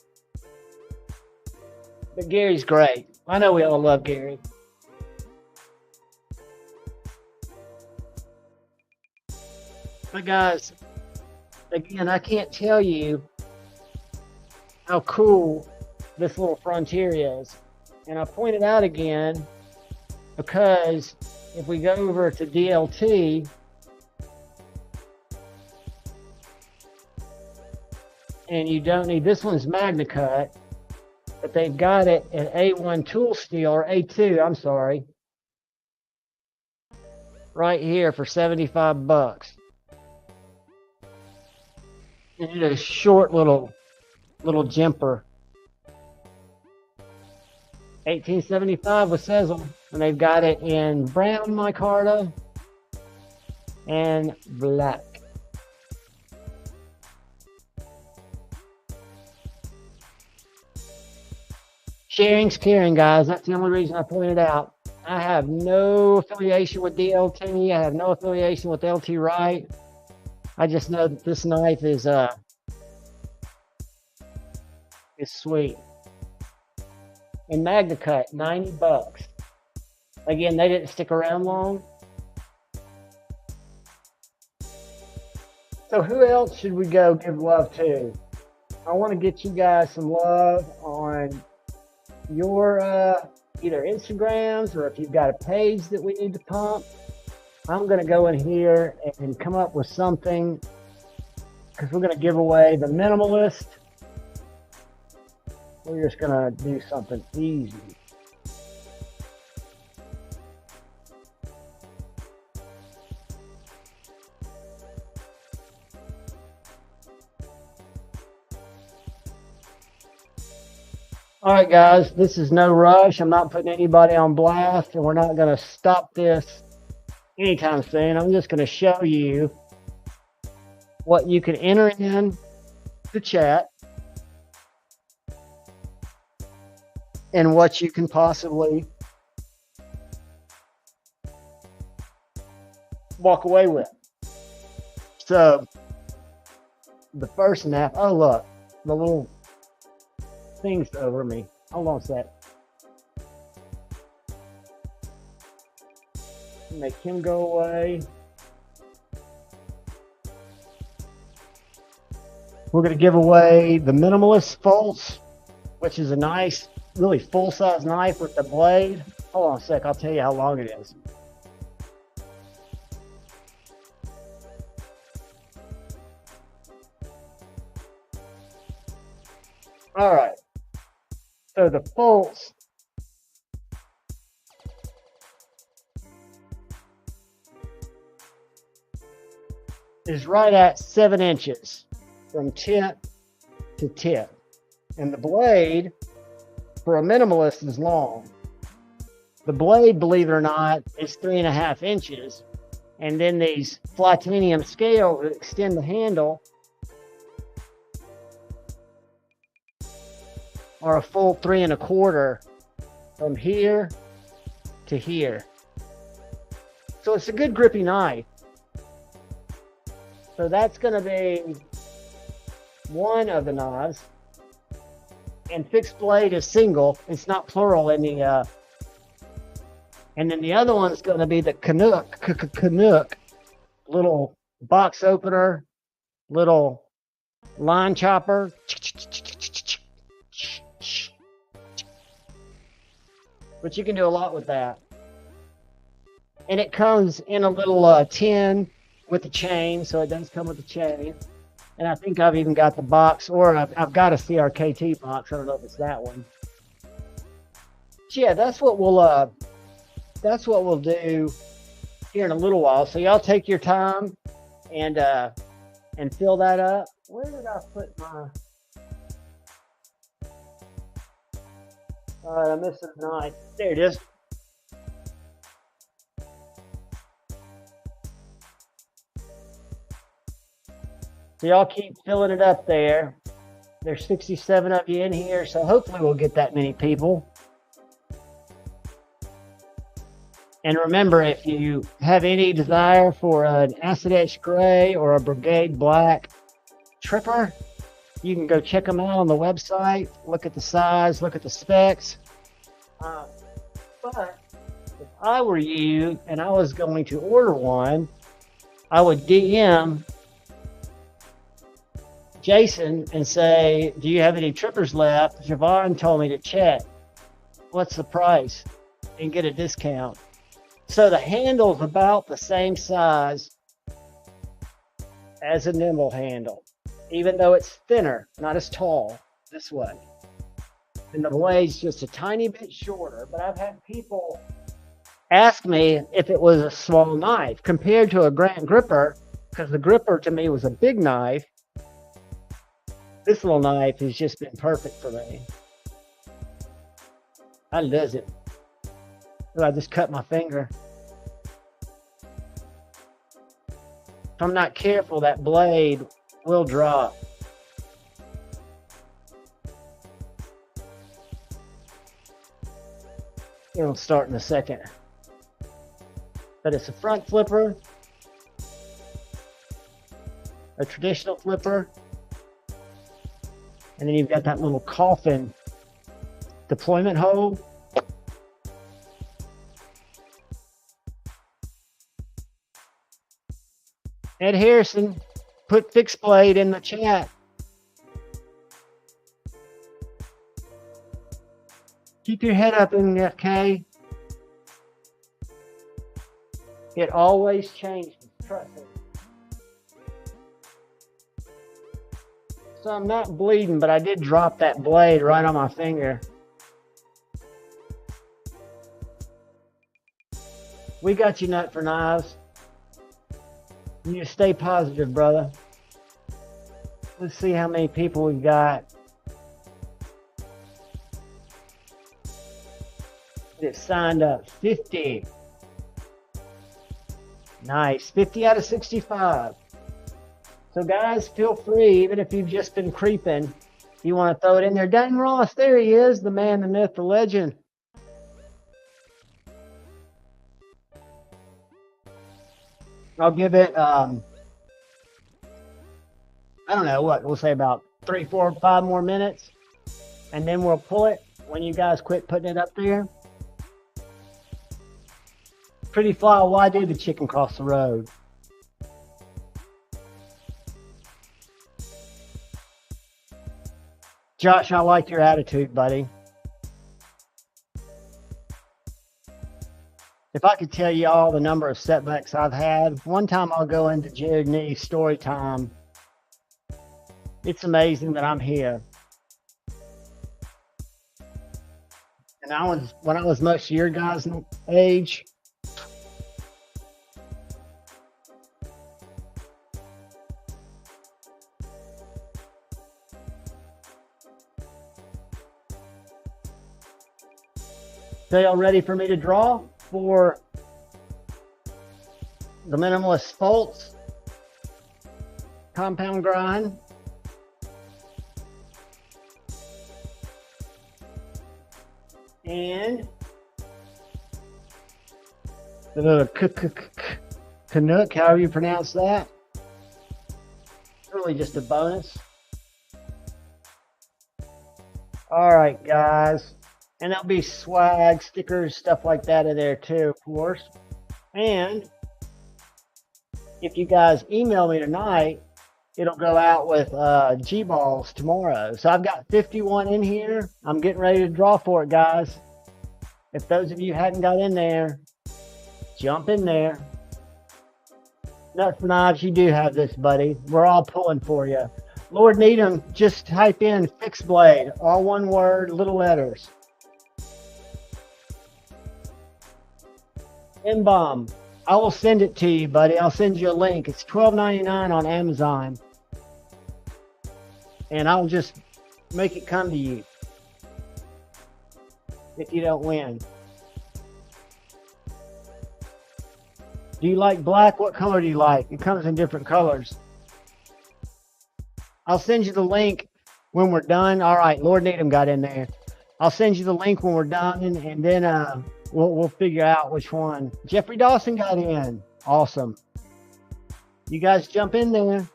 But Gary's great. I know we all love Gary. But guys, again, I can't tell you how cool this little Frontier is. And I point it out again because if we go over to DLT, and you don't need, this one's Magna Cut, but they've got it at A1 tool steel, or A2, I'm sorry, right here for 75 bucks. And it's a short little jumper. 1875 with Sezzle, and they've got it in brown micarta and black. Sharing's caring, guys. That's the only reason I pointed out. I have no affiliation with DLT. I have no affiliation with LT Wright. I just know that this knife is sweet. And Magna Cut, 90 bucks. Again, they didn't stick around long. So who else should we go give love to? I want to get you guys some love on your either Instagrams, or if you've got a page that we need to pump. I'm going to go in here and come up with something, because we're going to give away the Minimalist. We're just going to do something easy. All right, guys, this is no rush. I'm not putting anybody on blast, and we're not going to stop this anytime soon. I'm just going to show you what you can enter in the chat and what you can possibly walk away with. So the first nap, oh look, the little thing's over me. Hold on a sec. Make him go away. We're going to give away the Minimalist Pulse, which is a nice, really full-size knife with the blade. Hold on a sec, I'll tell you how long it is. All right. So the Pulse is right at 7 inches from tip to tip. And the blade for a Minimalist is long. The blade, believe it or not, is 3.5 inches. And then these titanium scales that extend the handle are a full 3.25 from here to here. So it's a good grippy knife. So that's going to be one of the knives. And fixed blade is single. It's not plural in the and then the other one is going to be the Canuck, little box opener, little line chopper. But you can do a lot with that. And it comes in a little tin with the chain, so it does come with the chain. And I think I've even got the box, or I've got a CRKT box. I don't know if it's that one. But yeah, that's what we'll do here in a little while. So y'all take your time and fill that up. Where did I put my? All right, I missed a knife. There it is. So y'all keep filling it up there. There's 67 of you in here, so hopefully we'll get that many people. And remember, if you have any desire for an acid etched gray or a brigade black tripper, you can go check them out on the website, look at the size, look at the specs. But if I were you and I was going to order one, I would DM Jason and say, do you have any trippers left? Javon told me to check. What's the price? And get a discount. So the handle's about the same size as a nimble handle, even though it's thinner, not as tall this way. And the blade's just a tiny bit shorter, but I've had people ask me if it was a small knife compared to a Grant gripper, because the gripper to me was a big knife. This little knife has just been perfect for me. How does it? Oh, I just cut my finger. If I'm not careful, that blade will drop. It'll start in a second. But it's a front flipper, a traditional flipper, and then you've got that little coffin deployment hole. Ed Harrison put fixed blade in the chat. Keep your head up, MFK. It always changes. Trust me. So I'm not bleeding, but I did drop that blade right on my finger. We got you, Nut for Knives. You need to stay positive, brother. Let's see how many people we've got. That signed up. 50. Nice. 50 out of 65. So guys, feel free, even if you've just been creeping, if you want to throw it in there. Dang Ross, there he is, the man, the myth, the legend. I'll give it, I don't know, what, we'll say about 3, 4, 5 more minutes, and then we'll pull it when you guys quit putting it up there. Pretty fly, why did the chicken cross the road? Josh, I like your attitude, buddy. If I could tell you all the number of setbacks I've had, one time I'll go into Jared Nee's story time. It's amazing that I'm here. And when I was most of your guys' age, so y'all ready for me to draw for the Minimalist Foltz compound grind? And the little Canuck, however you pronounce that. Really just a bonus. All right, guys. And there'll be swag, stickers, stuff like that in there too, of course. And if you guys email me tonight, it'll go out with G-Balls tomorrow. So I've got 51 in here. I'm getting ready to draw for it, guys. If those of you hadn't got in there, jump in there. Nut for Knives, you do have this, buddy. We're all pulling for you. Lord Needham, just type in Fixed Blade, all one word, little letters. M-Bomb, I will send it to you, buddy. I'll send you a link. It's $12.99 on Amazon. And I'll just make it come to you if you don't win. Do you like black? What color do you like? It comes in different colors. I'll send you the link when we're done. All right, Lord Needham got in there. I'll send you the link when we're done, and then we'll figure out which one. Jeffrey Dawson got in. Awesome. You guys jump in there.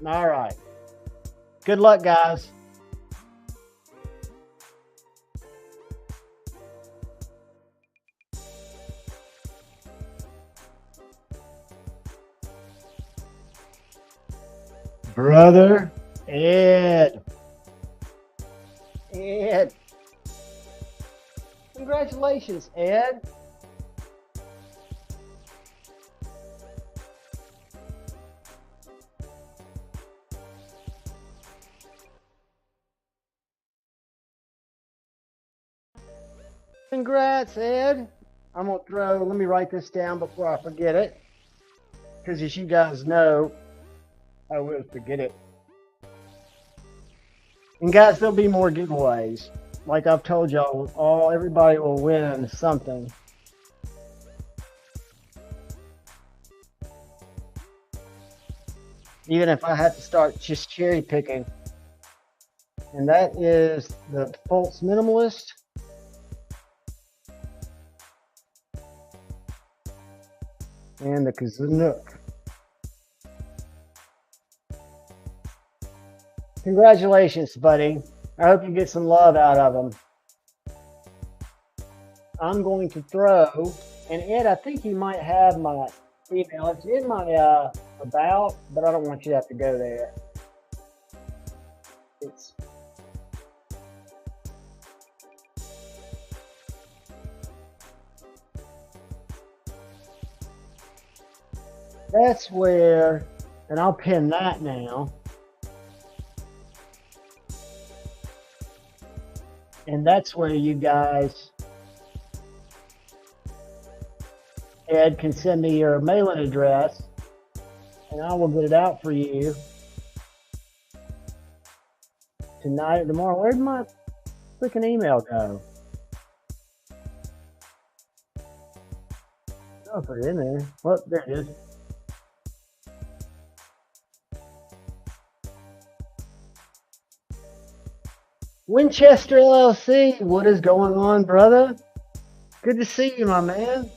All right. Good luck, guys. Brother Ed. Ed. Congratulations, Ed. Congrats, Ed. I'm going to let me write this down before I forget it. Because as you guys know, I will forget it. And guys, there'll be more giveaways. Like I've told y'all, everybody will win something. Even if I have to start just cherry picking. And that is the Foltz Minimalist. And the Kazanook. Congratulations, buddy. I hope you get some love out of them. I'm going to throw, and Ed, I think you might have my email. It's in my about, but I don't want you to have to go there. that's where, and I'll pin that now. And that's where you guys, Ed, can send me your mailing address and I will get it out for you tonight or tomorrow. Where'd my freaking email go? I'll put it in there. Well, there it is. Winchester LLC, what is going on, brother? Good to see you, my man.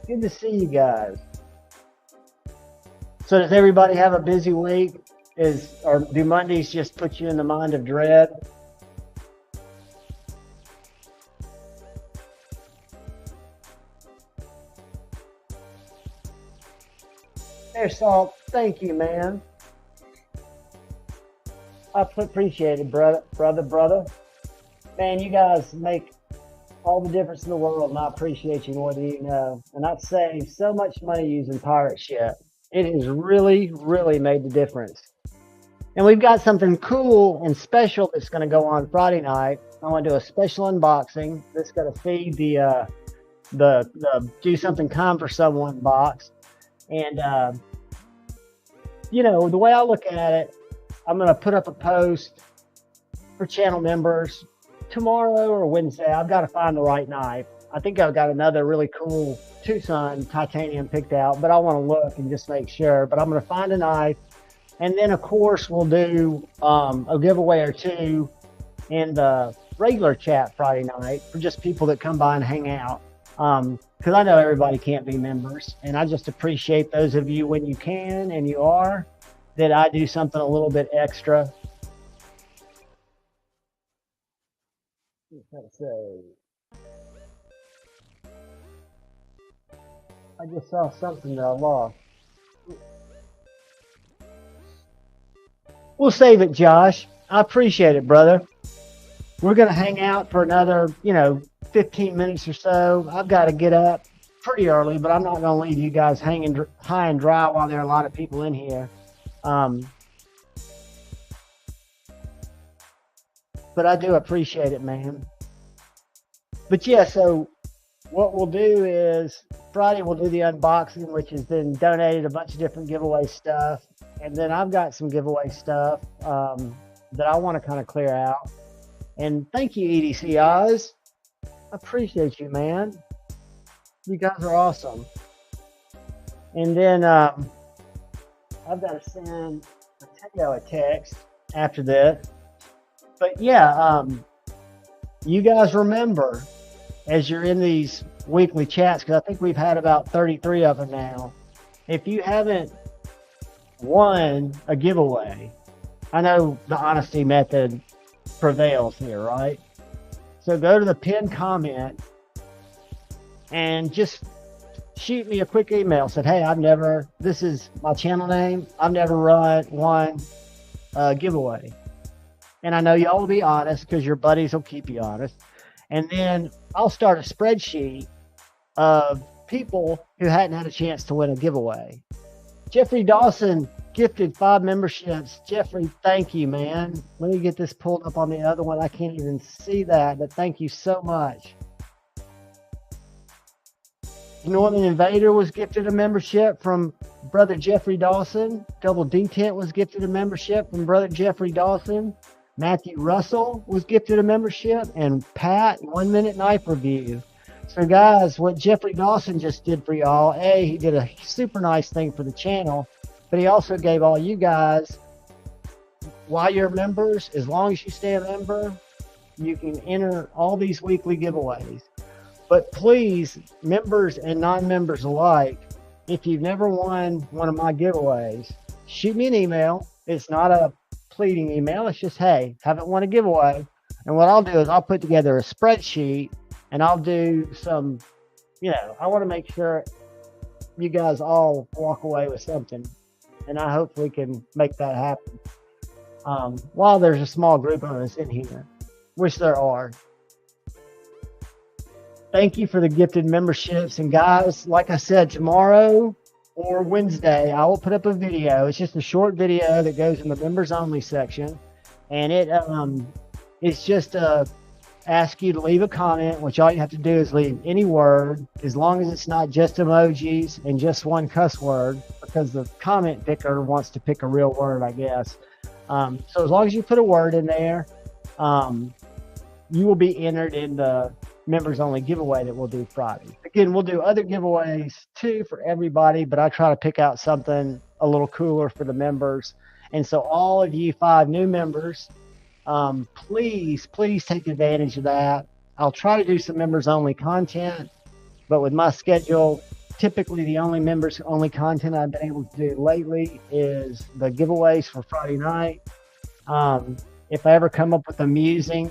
Good to see you guys. So does everybody have a busy week? Or do Mondays just put you in the mind of dread? There, Salt. Thank you, man. I appreciate it, brother. Man, you guys make all the difference in the world, and I appreciate you more than you know. And I've saved so much money using pirate ship. It has really, really made the difference. And we've got something cool and special that's going to go on Friday night. I want to do a special unboxing that's going to feed the Do Something Kind for Someone box. And, you know, the way I look at it, I'm going to put up a post for channel members tomorrow or Wednesday. I've got to find the right knife. I think I've got another really cool Tucson titanium picked out, but I want to look and just make sure. But I'm going to find a knife. And then, of course, we'll do a giveaway or two in the regular chat Friday night for just people that come by and hang out. Because I know everybody can't be members, and I just appreciate those of you when you can and you are, that I do something a little bit extra. Let's say, I just saw something that I lost. We'll save it, Josh. I appreciate it, brother. We're going to hang out for another, 15 minutes or so. I've got to get up pretty early, but I'm not going to leave you guys hanging high and dry while there are a lot of people in here. But I do appreciate it, man. But yeah, so what we'll do is Friday we'll do the unboxing, which has been donated, a bunch of different giveaway stuff. And then I've got some giveaway stuff that I want to kind of clear out. And thank you, EDC Oz. I appreciate you, man. You guys are awesome. And then I've got to send Mateo a text after this. But yeah, you guys remember, as you're in these weekly chats, because I think we've had about 33 of them now, if you haven't won a giveaway, I know the honesty method prevails here, right? So go to the pinned comment and just shoot me a quick email. Said, hey, this is my channel name. I've never won a giveaway. And I know y'all will be honest because your buddies will keep you honest. And then I'll start a spreadsheet of people who hadn't had a chance to win a giveaway. Jeffrey Dawson gifted 5 memberships. Jeffrey, thank you, man. Let me get this pulled up on the other one. I can't even see that, but thank you so much. Northern Invader was gifted a membership from Brother Jeffrey Dawson. Double D-Tent was gifted a membership from Brother Jeffrey Dawson. Matthew Russell was gifted a membership. And Pat, 1 Minute Knife Review. So guys, what Jeffrey Dawson just did for y'all, he did a super nice thing for the channel, but he also gave all you guys, while you're members, as long as you stay a member, you can enter all these weekly giveaways. But please, members and non-members alike, if you've never won one of my giveaways, shoot me an email. It's not a pleading email. It's just, hey, haven't won a giveaway. And what I'll do is I'll put together a spreadsheet and I'll do some, I want to make sure you guys all walk away with something. And I hope we can make that happen. While there's a small group of us in here, which there are. Thank you for the gifted memberships. And guys, like I said, tomorrow or Wednesday, I will put up a video. It's just a short video that goes in the members only section. And it's just ask you to leave a comment, which all you have to do is leave any word, as long as it's not just emojis and just one cuss word, because the comment picker wants to pick a real word, I guess. So as long as you put a word in there, you will be entered in the members only giveaway that we'll do Friday. Again, we'll do other giveaways too for everybody, but I try to pick out something a little cooler for the members. And so all of you 5 new members, please take advantage of that. I'll try to do some members only content, but with my schedule, typically the only members only content I've been able to do lately is the giveaways for Friday night. If I ever come up with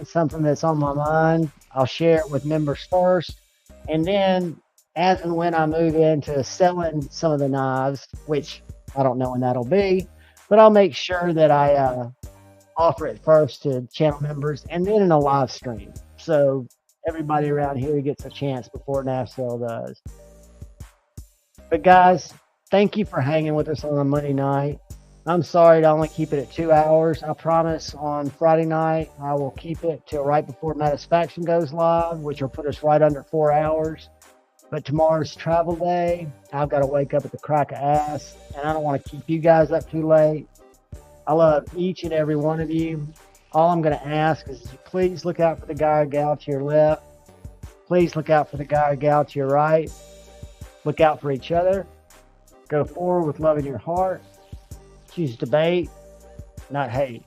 something that's on my mind, I'll share it with members first. And then as and when I move into selling some of the knives, which I don't know when that'll be, but I'll make sure that I offer it first to channel members and then in a live stream. So everybody around here gets a chance before knife sale does. But guys, thank you for hanging with us on a Monday night. I'm sorry to only keep it at 2 hours. I promise on Friday night, I will keep it till right before Satisfaction goes live, which will put us right under 4 hours. But tomorrow's travel day. I've got to wake up at the crack of ass, and I don't want to keep you guys up too late. I love each and every one of you. All I'm going to ask is please look out for the guy or gal to your left. Please look out for the guy or gal to your right. Look out for each other. Go forward with love in your heart. Choose debate, not hate.